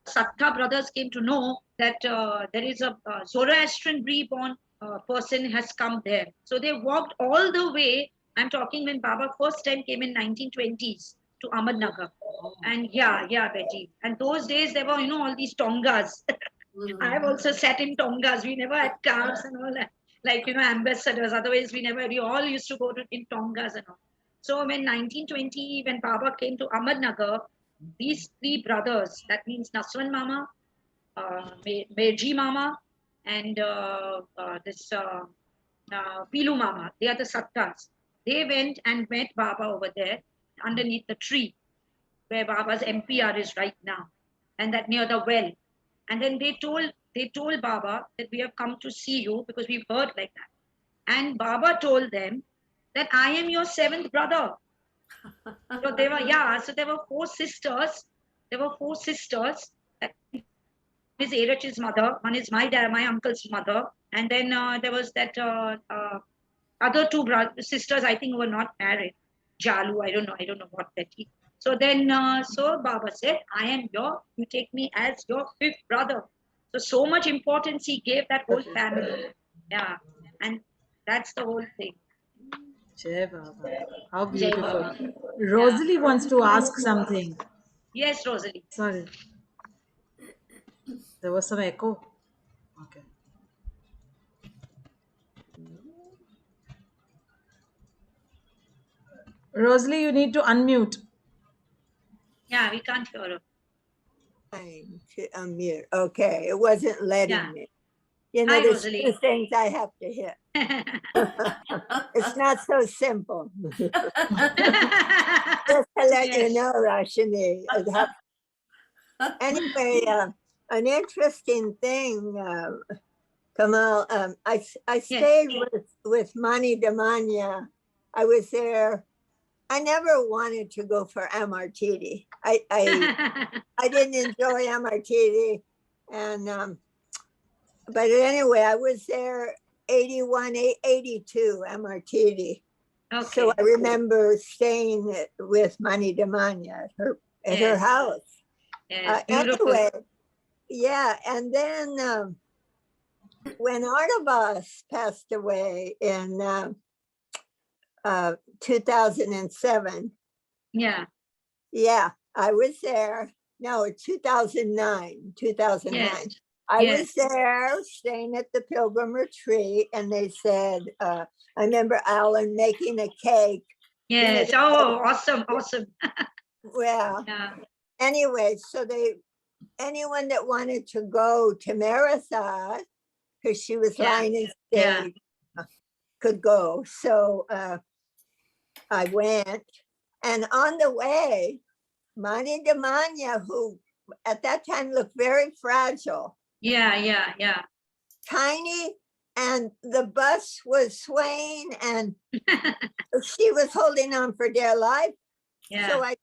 Satta brothers came to know that there is a Zoroastrian reborn person has come there. So they walked all the way. I'm talking when Baba first time came in 1920s to Ahmednagar. And Betty. And those days there were, all these tongas. I have also sat in tongas. We never had cars and all that. Like, ambassadors. Otherwise, we all used to go in tongas and all. So when 1920, when Baba came to Ahmednagar, these 3 brothers, that means Naswan Mama, Meji Mama, and Pilu Mama, they are the Sattas. They went and met Baba over there underneath the tree where Baba's MPR is right now, and that near the well. And then they told Baba that we have come to see you because we've heard like that. And Baba told them that I am your 7th brother. So there were 4 sisters. That is Erach's mother. One is my uncle's mother. And then there was that other 2 sisters, I think, who were not married. Jalu, I don't know what that is. So then, so Baba said, you take me as your 5th brother. So much importance he gave that whole family. Yeah. And that's the whole thing. Jai Baba. How beautiful. Rosalie wants to ask something. Yes, Rosalie. Sorry. There was some echo. Okay. Rosalie, you need to unmute. Yeah, we can't hear her. Trying to unmute. Okay, it wasn't letting me. Hi, there's Rosalie. 2 things I have to hit. It's not so simple. Just to let you know, Rashini. Anyway, an interesting thing, Kamal, I stayed with Mani Damanya. I was there. I never wanted to go for MRTD. I didn't enjoy MRTD, and but anyway, I was there 81, 82 MRTD. Okay. So I remember staying with Mani Damanya at her house. Yes, beautiful. Anyway, yeah, and then when Artabas passed away in 2007. Yeah. Yeah, I was there. No, 2009. Yes. I Yes. was there staying at the Pilgrim Retreat, and they said, I remember Alan making a cake. Yes. Oh, awesome. Awesome. Well, Yeah. anyway, so anyone that wanted to go to Maratha, because she was lying in state, could go. So I went, and on the way, Mani Damanya, who at that time looked very fragile. Yeah. Tiny, and the bus was swaying, and she was holding on for dear life. Yeah. So I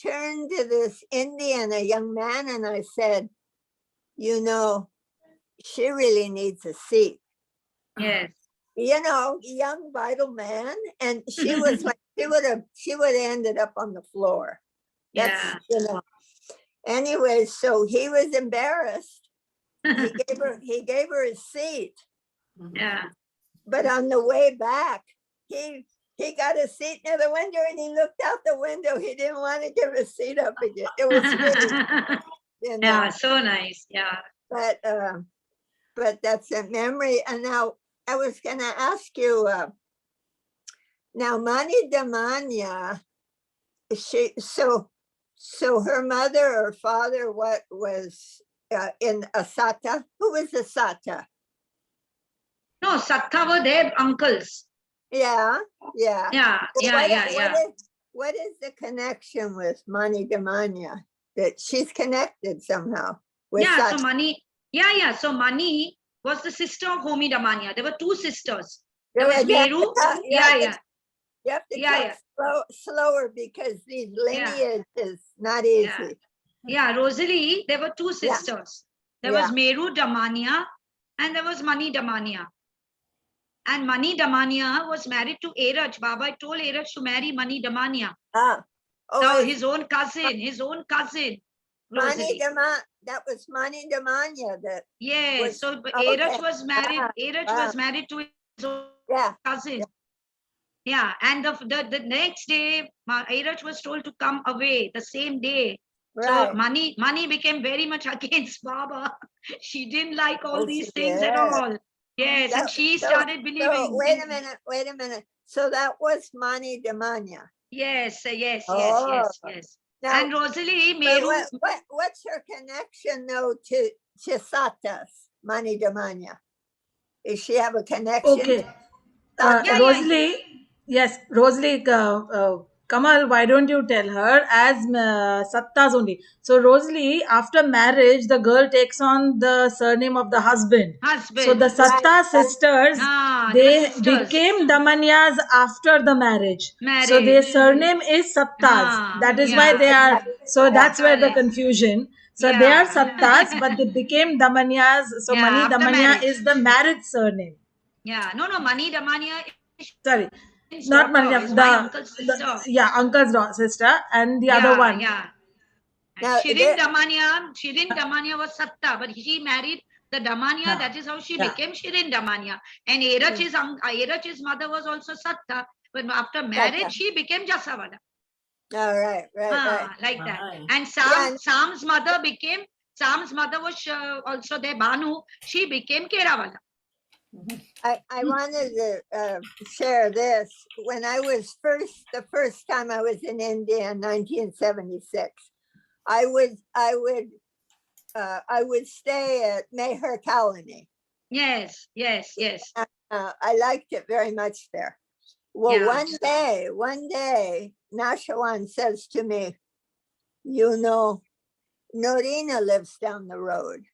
turned to this Indian, a young man, and I said, you know, she really needs a seat. Yes. You know, young, vital man. And she was like, she would have ended up on the floor. That's, you know. Anyway, so he was embarrassed. He gave her a seat. Yeah. But on the way back, he got a seat near the window, and he looked out the window. He didn't want to give a seat up again. It was really, you know. Yeah, so nice. Yeah. But that's a memory. And now I was going to ask you, now Mani Damanya, so her mother or father, what was in Asata? Who was Asata? No, Sattha were their uncles. Yeah. What is the connection with Mani Damanya? That she's connected somehow with so Mani. Yeah. So Mani was the sister of Homi Damanya. There were two sisters. There was Meru. You have to talk slower because these lineage is not easy. Yeah, Rosalie, there were two sisters. There was Meru Damanya and there was Mani Damanya. And Mani Damanya was married to Airaj. Baba told Airaj to marry Mani Damanya. So his own cousin. Mani Damanya, that was Mani Damanya. So Airaj was married. Airaj was married to his own cousin. Yeah, and the next day, Airaj was told to come away the same day. Right. So Mani became very much against Baba. She didn't like all these things at all. Yes, and she started believing. So wait a minute. So that was Mani Damanya. Yes. Now, and Rosalie, Meru. What's her connection though to Satas, Mani Damanya? Does she have a connection? Okay. Rosalie, yes, Rosalie, Kamal, why don't you tell her as Sattas only? So Rosalie, after marriage, the girl takes on the surname of the husband. So the Satta sisters, they became Damanyas after the marriage. So their surname is Sattas. That is why they are, so that's where the confusion. So they are Sattas, but they became Damanyas. So Mani Damanya is the marriage surname. Yeah, no, Mani Damanya. Sorry, not Mani. Uncle's sister, and the other one. Yeah. Shirin Damanya was Satta, but she married the Damanya. That is how she became Shirin Damanya. And Airaj's mother was also Satta, but after marriage she became Jasavada. Oh, right. Like that. And Sam's mother was also there, Banu. She became Keravada. I wanted to share this. When I was the first time I was in India in 1976, I would stay at Meher Colony. Yes. I liked it very much there. Well, one day, Nashawan says to me, you know, Norina lives down the road.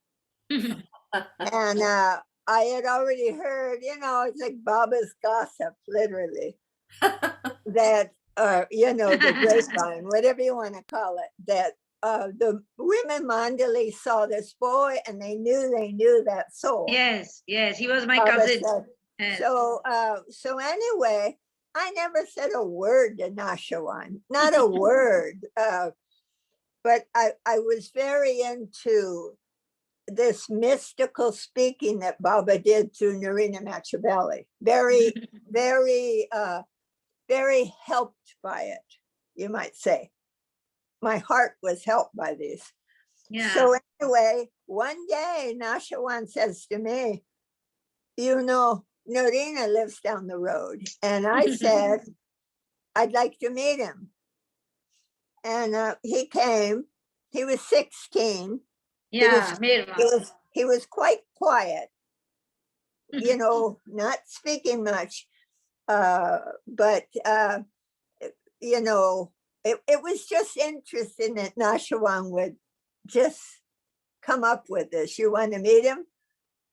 And I had already heard, it's like Baba's gossip, literally, that, the grapevine, whatever you want to call it, that the women Mandali saw this boy and they knew that soul. Yes, he was my Baba cousin. said. Yes. So anyway, I never said a word to Nashawan, not a word. But I was very into this mystical speaking that Baba did through Narina Machabeli. Very, very, very helped by it, you might say. My heart was helped by this. Yeah. So anyway, one day Nashawan says to me, Narina lives down the road. And I said, I'd like to meet him. And he came. He was 16. Yeah, he was quite quiet, not speaking much. But it was just interesting that Nashawan would just come up with this. You want to meet him?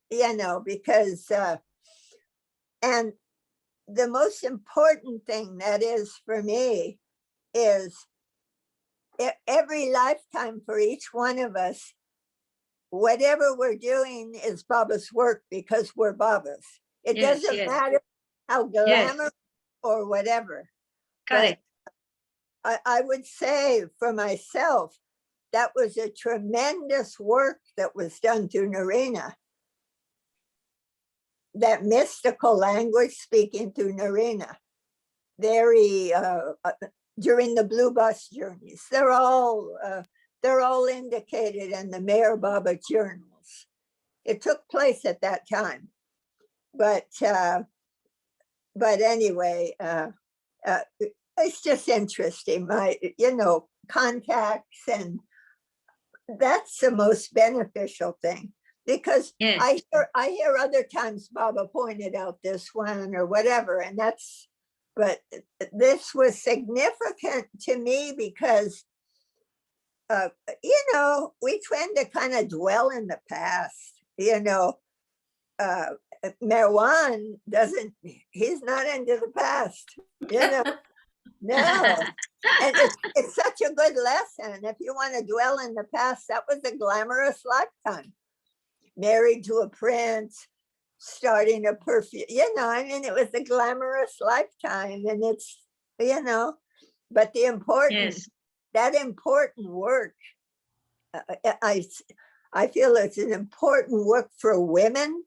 Because, and the most important thing that is for me is every lifetime for each one of us, whatever we're doing is Baba's work because we're Baba's. It doesn't matter how glamorous or whatever. Correct. But I would say for myself, that was a tremendous work that was done through Narina. That mystical language speaking through Narina. Very, during the blue bus journeys, they're all indicated in the Mayor Baba journals. It took place at that time, but anyway, it's just interesting. My contacts, and that's the most beneficial thing, because I hear other times Baba pointed out this one or whatever, but this was significant to me because, we tend to kind of dwell in the past, Marwan he's not into the past, no. And it's such a good lesson. If you want to dwell in the past, that was a glamorous lifetime. Married to a prince, starting a perfume, it was a glamorous lifetime. And it's, but the important, that important work, I feel it's an important work for women,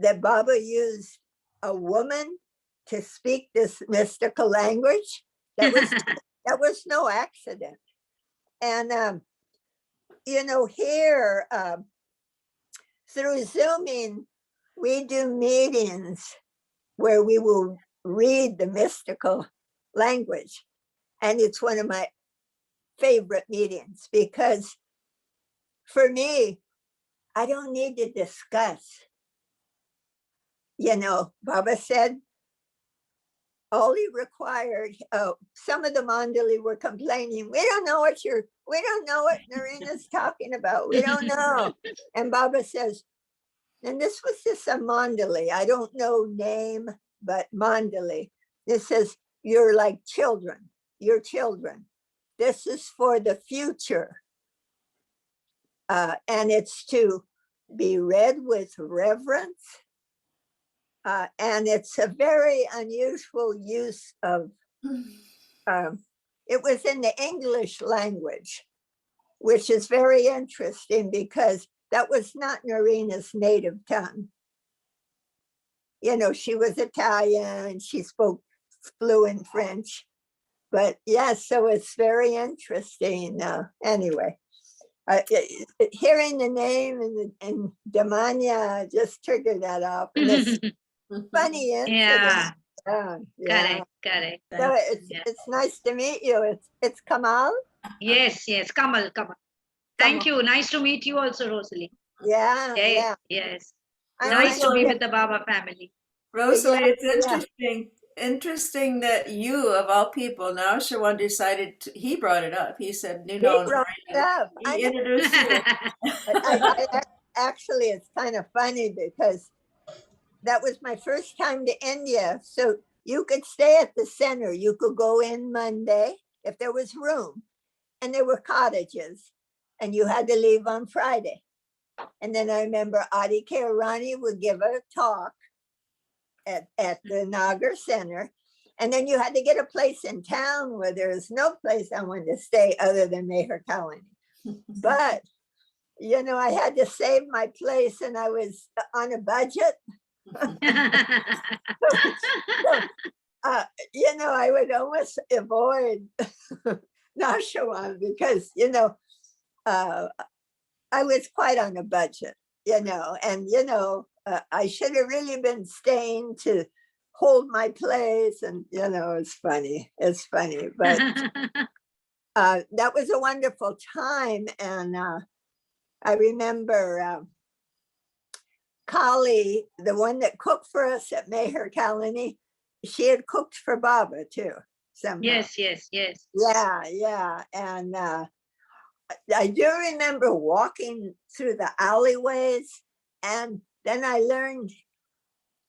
that Baba used a woman to speak this mystical language. That was no accident. And here through Zooming, we do meetings where we will read the mystical language. And it's one of my favorite meetings because for me, I don't need to discuss. Baba said all he required, some of the Mandali were complaining, we don't know what Narina's talking about. We don't know. And Baba says, and this was just a Mandali. I don't know name, but Mandali. It says, you're like children. You're children. This is for the future. And it's to be read with reverence. And it's a very unusual use of, it was in the English language, which is very interesting because that was not Narina's native tongue. She was Italian, she spoke fluent French, but yes, so it's very interesting. Anyway, hearing the name and Damania just triggered that off. And it's funny incident. Correct. So it's nice to meet you. It's Kamal. Yes, Kamal. Thank you. Nice to meet you also, Rosalie. Yeah. Yes. Nice to be with the Baba family. Rosalie, it's interesting that you, of all people, now Shawan decided he brought it up. He said, he brought it up. He introduced you. actually, it's kind of funny because that was my first time to India. So you could stay at the center. You could go in Monday if there was room, and there were cottages, and you had to leave on Friday. And then I remember Adi Rani would give a talk at the Nagar Center. And then you had to get a place in town where there was no place I wanted to stay other than Meher Kalani. But, you know, I had to save my place and I was on a budget. You know, I would almost avoid Nashawam because, you know, I was quite on a budget, you know, and, you know, I should have really been staying to hold my place. And, you know, it's funny. But that was a wonderful time. And I remember Kali, the one that cooked for us at Meher Kalani, she had cooked for Baba too. Somehow. Yes. Yeah. And I do remember walking through the alleyways, and then I learned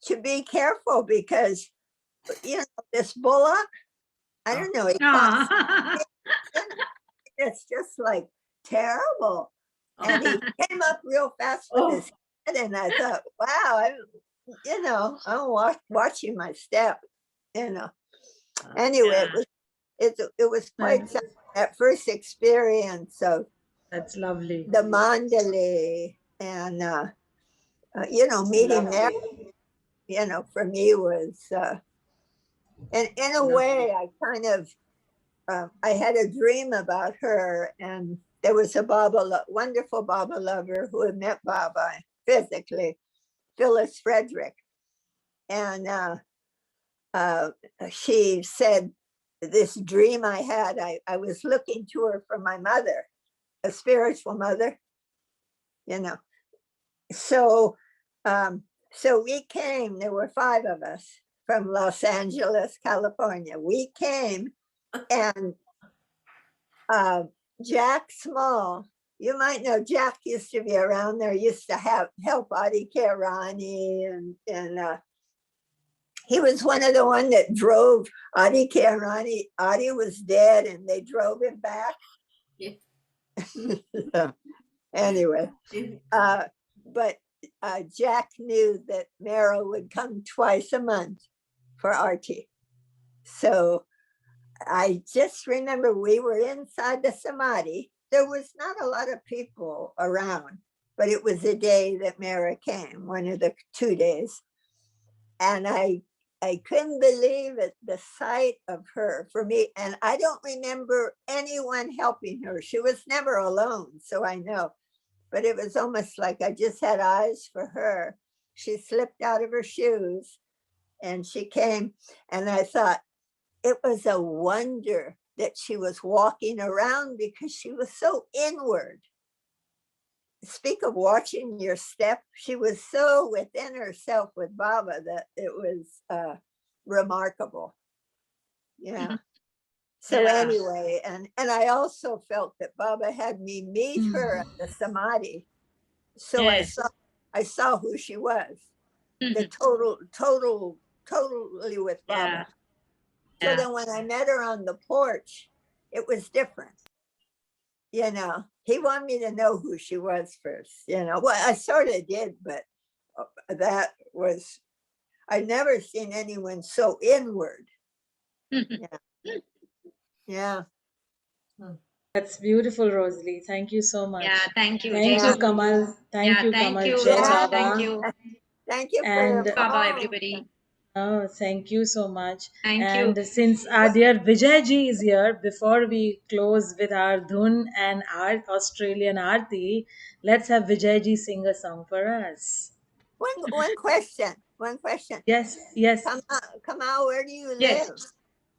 to be careful because, you know, this bullock, I don't know, it's just like terrible. And he came up real fast with his head, and I thought, wow, I'm watching my step, you know. Anyway, it was quite that first experience of that's lovely. The Mandalay, and you know, meeting there, you know, for me was and in a way I kind of I had a dream about her, and there was a wonderful Baba lover who had met Baba physically, Phyllis Frederick, and she said, this dream I had, I was looking to her for my mother, a spiritual mother, you know. So we came, there were 5 of us from Los Angeles, California. We came, and Jack Small, you might know Jack used to be around there, used to help Adi Rani, and he was one that drove Adi Rani. Adi was dead and they drove him back. Yeah. Anyway, but Jack knew that Mara would come twice a month for Arti. So I just remember we were inside the Samadhi. There was not a lot of people around, but it was the day that Mara came, one of the 2 days. And I couldn't believe it, the sight of her for me. And I don't remember anyone helping her. She was never alone, so I know. But it was almost like I just had eyes for her. She slipped out of her shoes and she came, and I thought it was a wonder that she was walking around because she was so inward. Speak of watching your step, she was so within herself with Baba that it was remarkable. Yeah. So anyway, and I also felt that Baba had me meet her at the Samadhi. So I saw who she was. The totally with Baba. So then when I met her on the porch, it was different. You know, he wanted me to know who she was first, you know. Well, I sort of did, but that was, I'd never seen anyone so inward. Yeah. That's beautiful, Rosalie. Thank you so much. Yeah, thank you. Thank you, Kamal. Thank you, thank Kamal. you, Jai Rosa. Baba. Thank you. Thank you And Baba, everybody. Oh, thank you so much. Thank and you. Since our dear Vijay ji is here, before we close with our Dhun and our Australian Aarti, let's have Vijay ji sing a song for us. One question. Yes. Kamal, where do you live? Yes.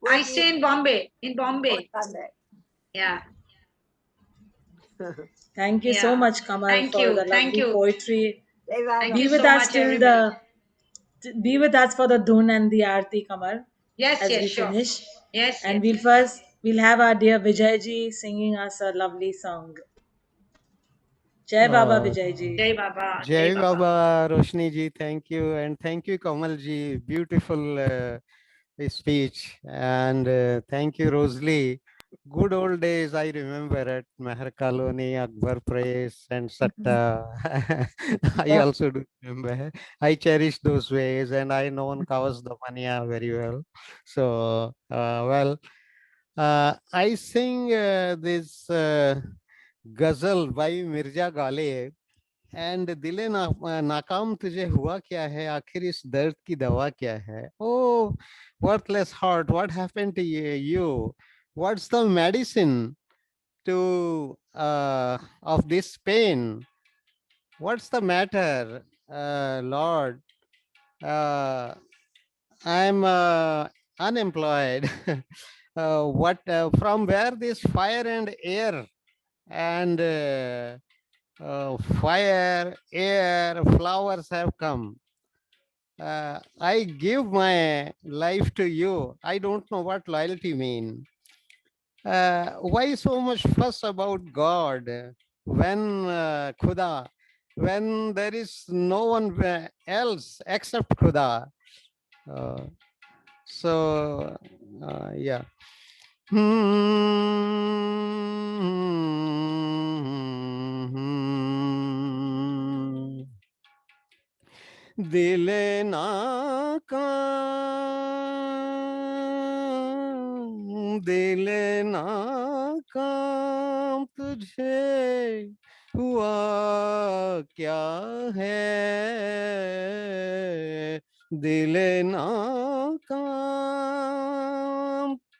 I stay in Bombay. Bombay. Yeah. Thank you so much, Kamal, Thank for you. the Thank lovely you. poetry. Thank Be you with so us much, till everybody. be with us for the Dhun and the Aarti, Kamal. Yes, as yes, we sure. finish. Yes, And yes. we'll have our dear Vijay ji singing us a lovely song. Jai Baba Vijay ji. Jai Baba. Jai Baba, Roshni ji, thank you. And thank you, Kamal ji. Beautiful speech. And thank you, Rosalie. Good old days I remember at Meher Colony, Akbar Press and Satta. I also do remember. I cherish those ways and I know Kawas Damania very well. So, I sing this ghazal by Mirza Ghalib. And दिले नाकाम तुझे हुआ क्या है, आखिर इस दर्द की दवा क्या है. Oh worthless heart, what happened to you, what's the medicine to of this pain, what's the matter, lord, I am unemployed. What from where this fire and air and fire, air, flowers have come. I give my life to you. I don't know what loyalty means. Why so much fuss about God when Khuda, when there is no one else except Khuda? Yeah. दिल नाकाम तुझे हुआ क्या है, दिल नाकाम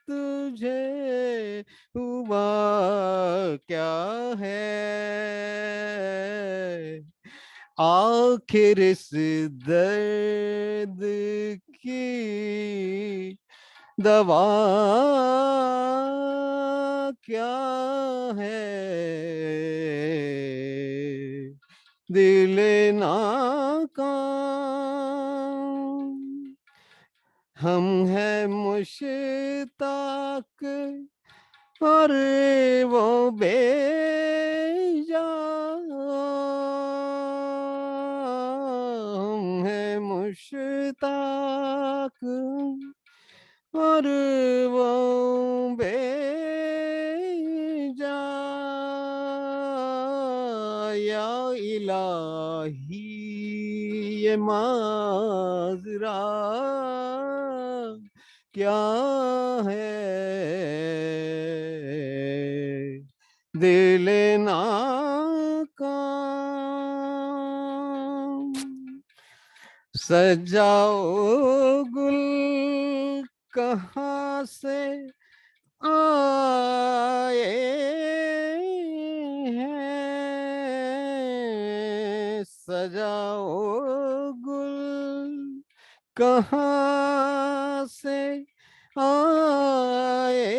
तुझे हुआ क्या है, आखिर इस दर्द की दवा क्या है, दिल नाकाम. हम हैं मुश्ताक और वो बेजान, हम हैं मुश्ताक और वो बेजान, या इलाही ये माजरा क्या है, दिल नाकाम. सजाओ गुल कहाँ से आए हैं, सजाओ गुल कहाँ से आए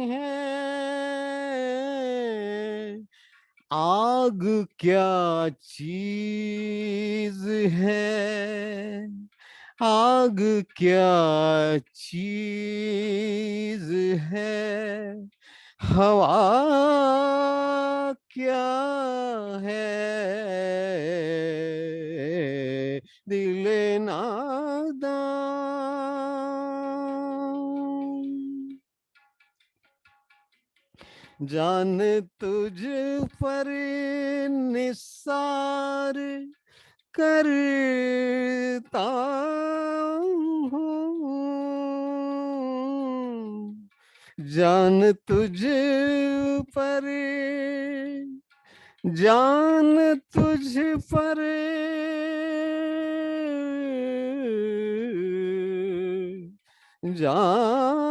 हैं, आग क्या चीज है, आग क्या चीज है, हवा क्या है, दिल नादान. जान तुझ पर निसार करता हूँ, जान तुझ पर, जान तुझ पर जान,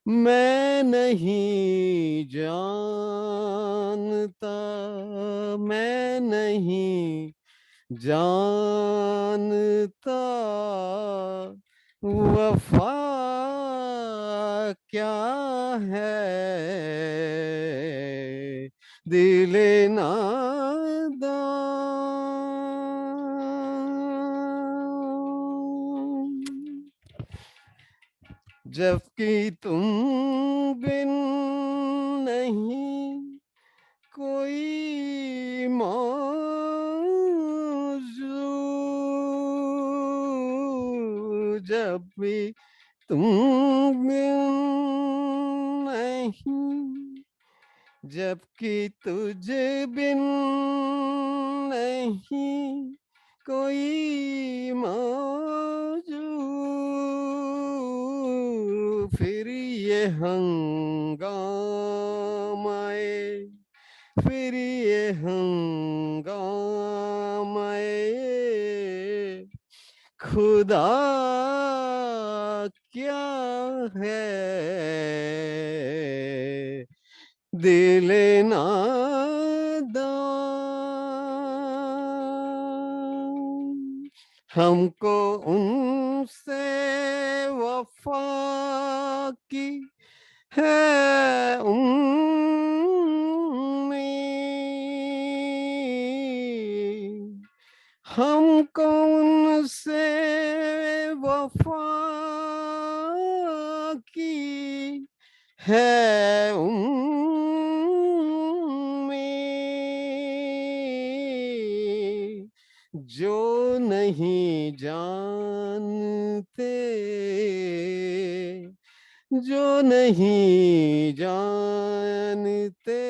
मैं नहीं जानता, मैं नहीं जानता वफा क्या है, दिल नादान. जबकि तुम बिन नहीं कोई मौजूद, जब भी तुम बिन नहीं, जबकि तुझे बिन नहीं कोई मौजूद, फिर ये हंगामाए, फिर ये हंगामाए खुदा क्या है, दिल नादान। हमको उनसे वफा की है उम्मीद, हमको उनसे वफा की है उम्मीद, जो नहीं जानते, जो नहीं जानते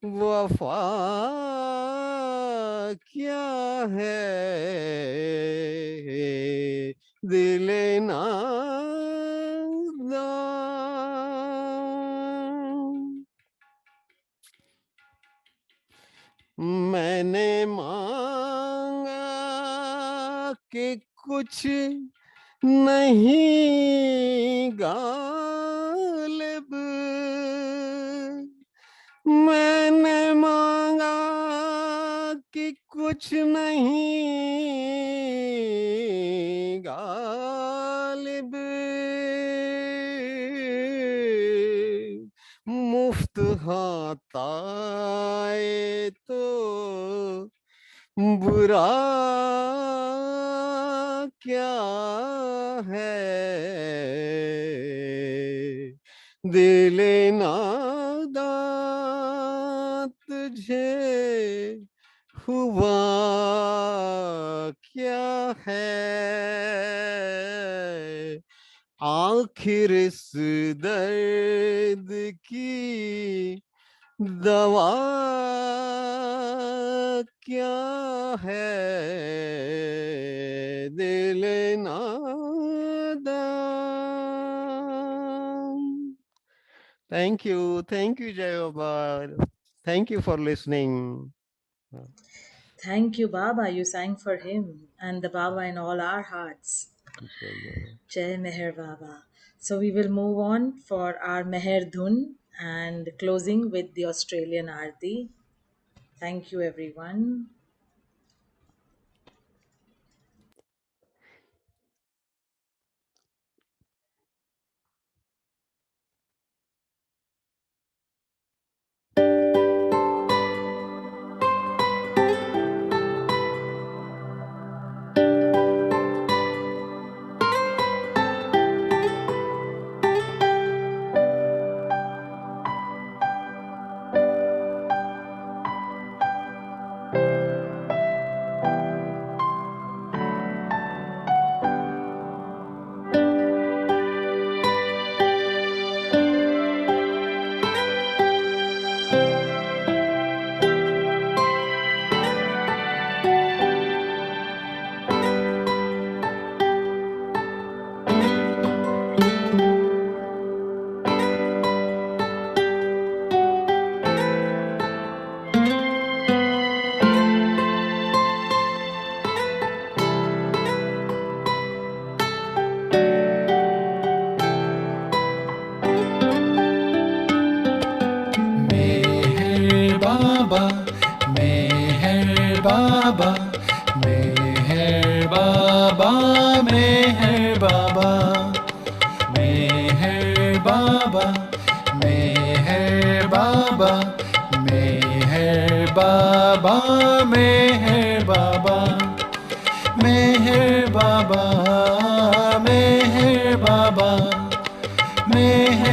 वफा क्या है, दिल नादान। मैंने मांगा कि कुछ नहीं गालिब, मैंने मांगा कि कुछ नहीं गालिब, मुफ्त हाथ आए तो बुरा क्या है, दिल नादान तुझे हुआ क्या है, आखिर इस दर्द की दवा क्या है, दिल नादान। Thank you, Jai Baba. Thank you for listening. Thank you, Baba. You sang for him and the Baba in all our hearts. Jai Meher Baba. So we will move on for our Meher Dhun and closing with the Australian Aarti. Thank you, everyone. Baba, Meher Baba, Meher Baba, Meher Baba, Meher Baba, Meher Baba, Meher Baba, Meher Baba, Meher Baba, Meher Baba.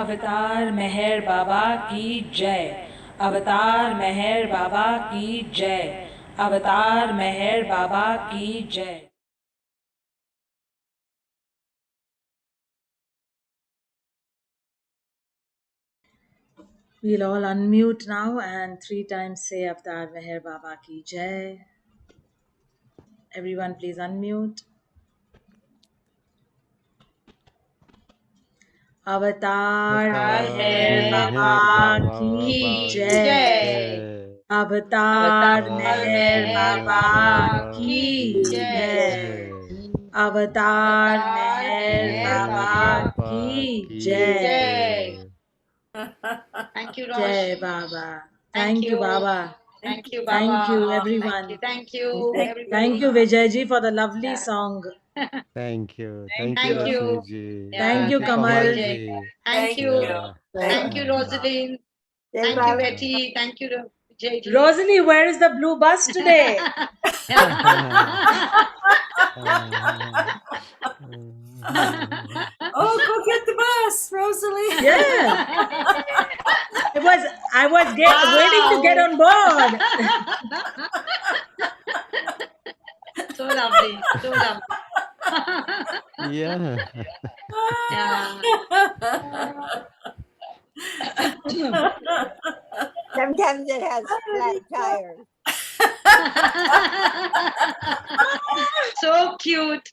अवतार मेहर बाबा की जय। अवतार मेहर बाबा की जय। अवतार मेहर बाबा की जय। We'll all unmute now and 3 times say Avatar Meher Baba Ki Jai. Everyone please unmute. Avatar Meher Baba Ki Jai. Avatar Meher Baba Ki Jai. Avatar Meher Baba Ki Jai. Thank you, Jai Rosh. Baba. Thank Thank you, you. Baba. Thank you, Thank you, Baba. everyone. Thank you, everybody. Thank you, Vijayji, for the lovely song. Thank you. Thank Thank you, you. Rashmi ji. Thank you, Kamal Kamal. ji. Thank you. Yeah. Thank you, Rosalind. Thank you, Betty. Thank you, JJ. Rosalie, where is the blue bus today? Oh, go get the bus, Rosalie. Yeah. I was waiting to get on board. So lovely. So lovely. Yeah. Sometimes it has flat tires. So cute.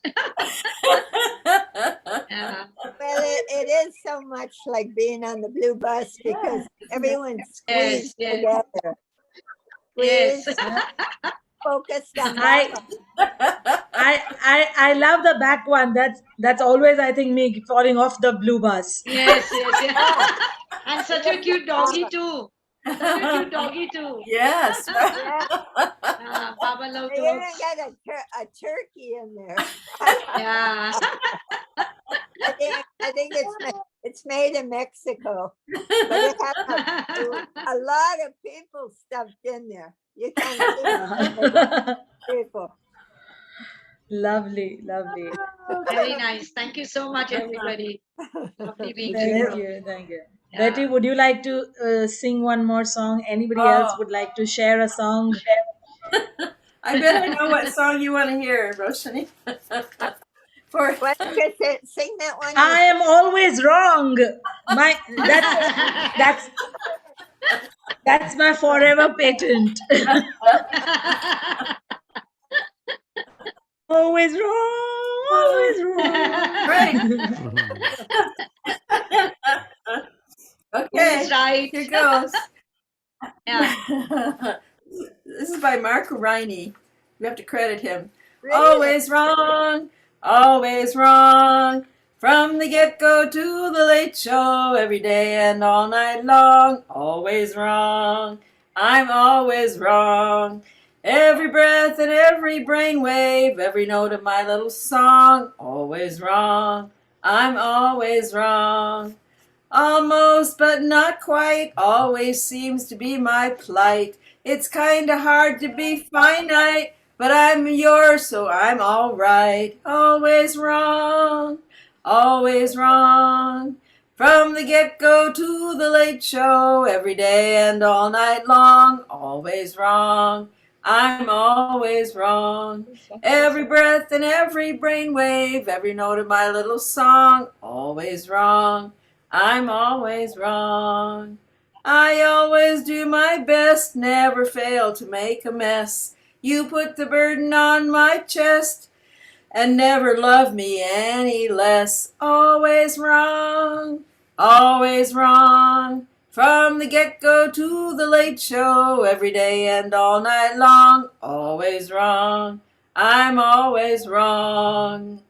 Well, it is so much like being on the blue bus because everyone's squeezed together. Yes. Focused on I love the back one. That's always, I think, me falling off the blue bus. Yes. And such a cute doggy too. Such a cute doggy too. Yes. Baba love They dogs. even got a turkey in there. Yeah. I think it's made in Mexico, but it has a lot of people stuffed in there. You can't see people. Lovely. Very nice. Thank you so much, everybody. Lovely being Thank here. you. Betty, would you like to sing one more song? Anybody else would like to share a song? I bet I know what song you want to hear, Roshani. Sing that one. I am always wrong. That's my forever patent. Always wrong. Right. Okay. Who's right? Here goes. Yeah. This is by Mark Roohani. We have to credit him. Really? Always wrong. Always wrong. From the get-go to the late show, every day and all night long. Always wrong. I'm always wrong. Every breath and every brainwave, every note of my little song. Always wrong. I'm always wrong. Almost, but not quite, always seems to be my plight. It's kinda hard to be finite, but I'm yours, so I'm alright. Always wrong, always wrong. From the get-go to the late show, every day and all night long. Always wrong, I'm always wrong. Every breath and every brainwave, every note of my little song. Always wrong. I'm always wrong. I always do my best, never fail to make a mess. You put the burden on my chest and never love me any less. Always wrong, always wrong. From the get-go to the late show, every day and all night long. Always wrong, I'm always wrong.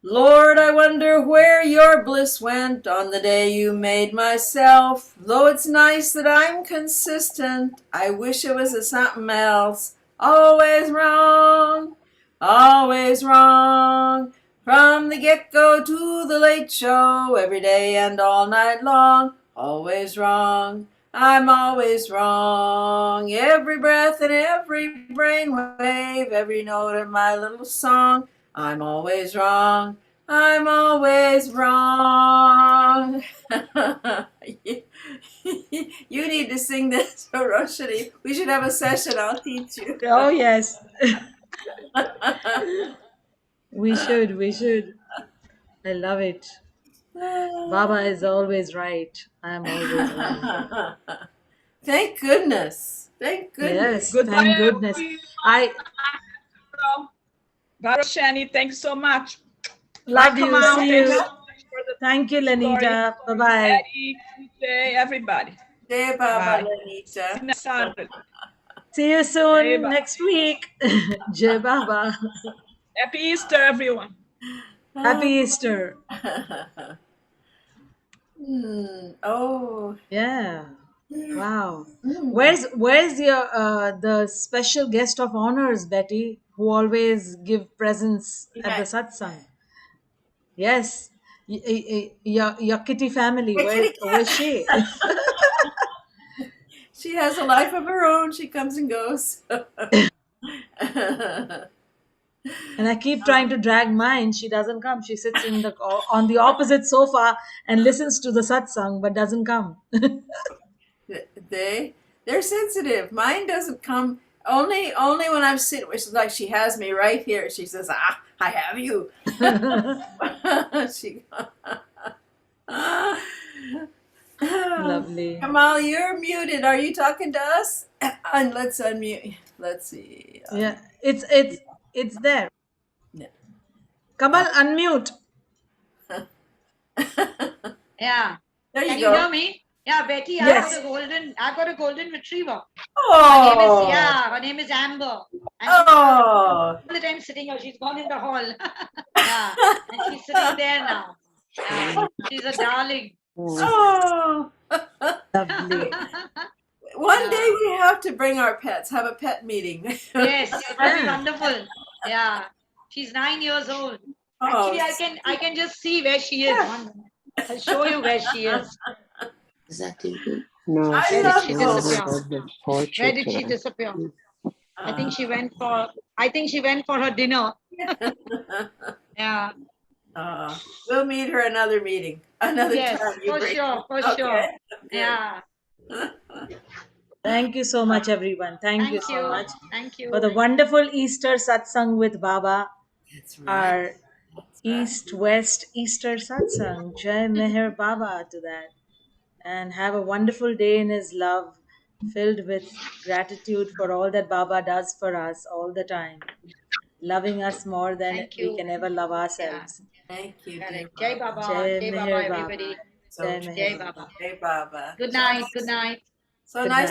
Lord, I wonder where your bliss went on the day you made myself. Though it's nice that I'm consistent, I wish it was a something else. Always wrong, always wrong. From the get-go to the late show, every day and all night long. Always wrong, I'm always wrong. Every breath and every brainwave, every note of my little song. I'm always wrong. I'm always wrong. You need to sing this, Roshni. We should have a session. I'll teach you. Oh, yes. We should. I love it. Baba is always right. I'm always wrong. Thank goodness. Thank goodness. Yes, thank goodness. Bye, Roshni. Thanks so much. Love Bye, you. Kamal. See Thanks you. so much for the Thank you, story. Lenita. Bye-bye. Eddie, DJ, everybody. Jai Baba Bye. Lenita. See you soon next week. Jai Baba. Happy Easter, everyone. Happy Easter. Oh. Yeah. Wow. Where's your the special guest of honors, Betty, who always give presents at the satsang? Yes. Your kitty family. Where's she? She has a life of her own. She comes and goes. And I keep trying to drag mine. She doesn't come. She sits on the opposite sofa and listens to the satsang, but doesn't come. They're sensitive. Mine doesn't come only when I'm sitting. Which is like she has me right here. She says, "Ah, I have you." Lovely. Kamal, you're muted. Are you talking to us? And let's unmute. Let's see. Yeah, it's there. Yeah. Kamal, unmute. Yeah. There you Can go. you hear me? Yeah, Betty, Yes. I've got a golden retriever. Oh. Her name is Amber. And Oh. all the time sitting here. She's gone in the hall. Yeah. And she's sitting there now. Yeah. She's a darling. Oh. Lovely. One day we have to bring our pets, have a pet meeting. Yes, it will be wonderful. Yeah. She's 9 years old. Oh. Actually, I can just see where she is. I'll show you where she is. Is that TV? No, I Where love did she those. disappear? Where did she disappear? I think she went for her dinner. Yeah. We'll meet her another meeting. Another Yes, time. you for bring sure, her. for Okay. sure. Good. Yeah. Thank you so much, everyone. Thank you so much Thank you. for the wonderful Easter satsang with Baba. That's right. Our East-West Easter satsang. Jai Meher Baba to that. And have a wonderful day in his love, filled with gratitude for all that Baba does for us all the time, loving us more than Thank we you. can ever love ourselves. Thank you. Correct. Jai Baba. Jai Jai Baba, Meher Baba. everybody. So Jai true. Meher Jai Baba. Baba. Jai Baba. Good night. Good night. So Good nice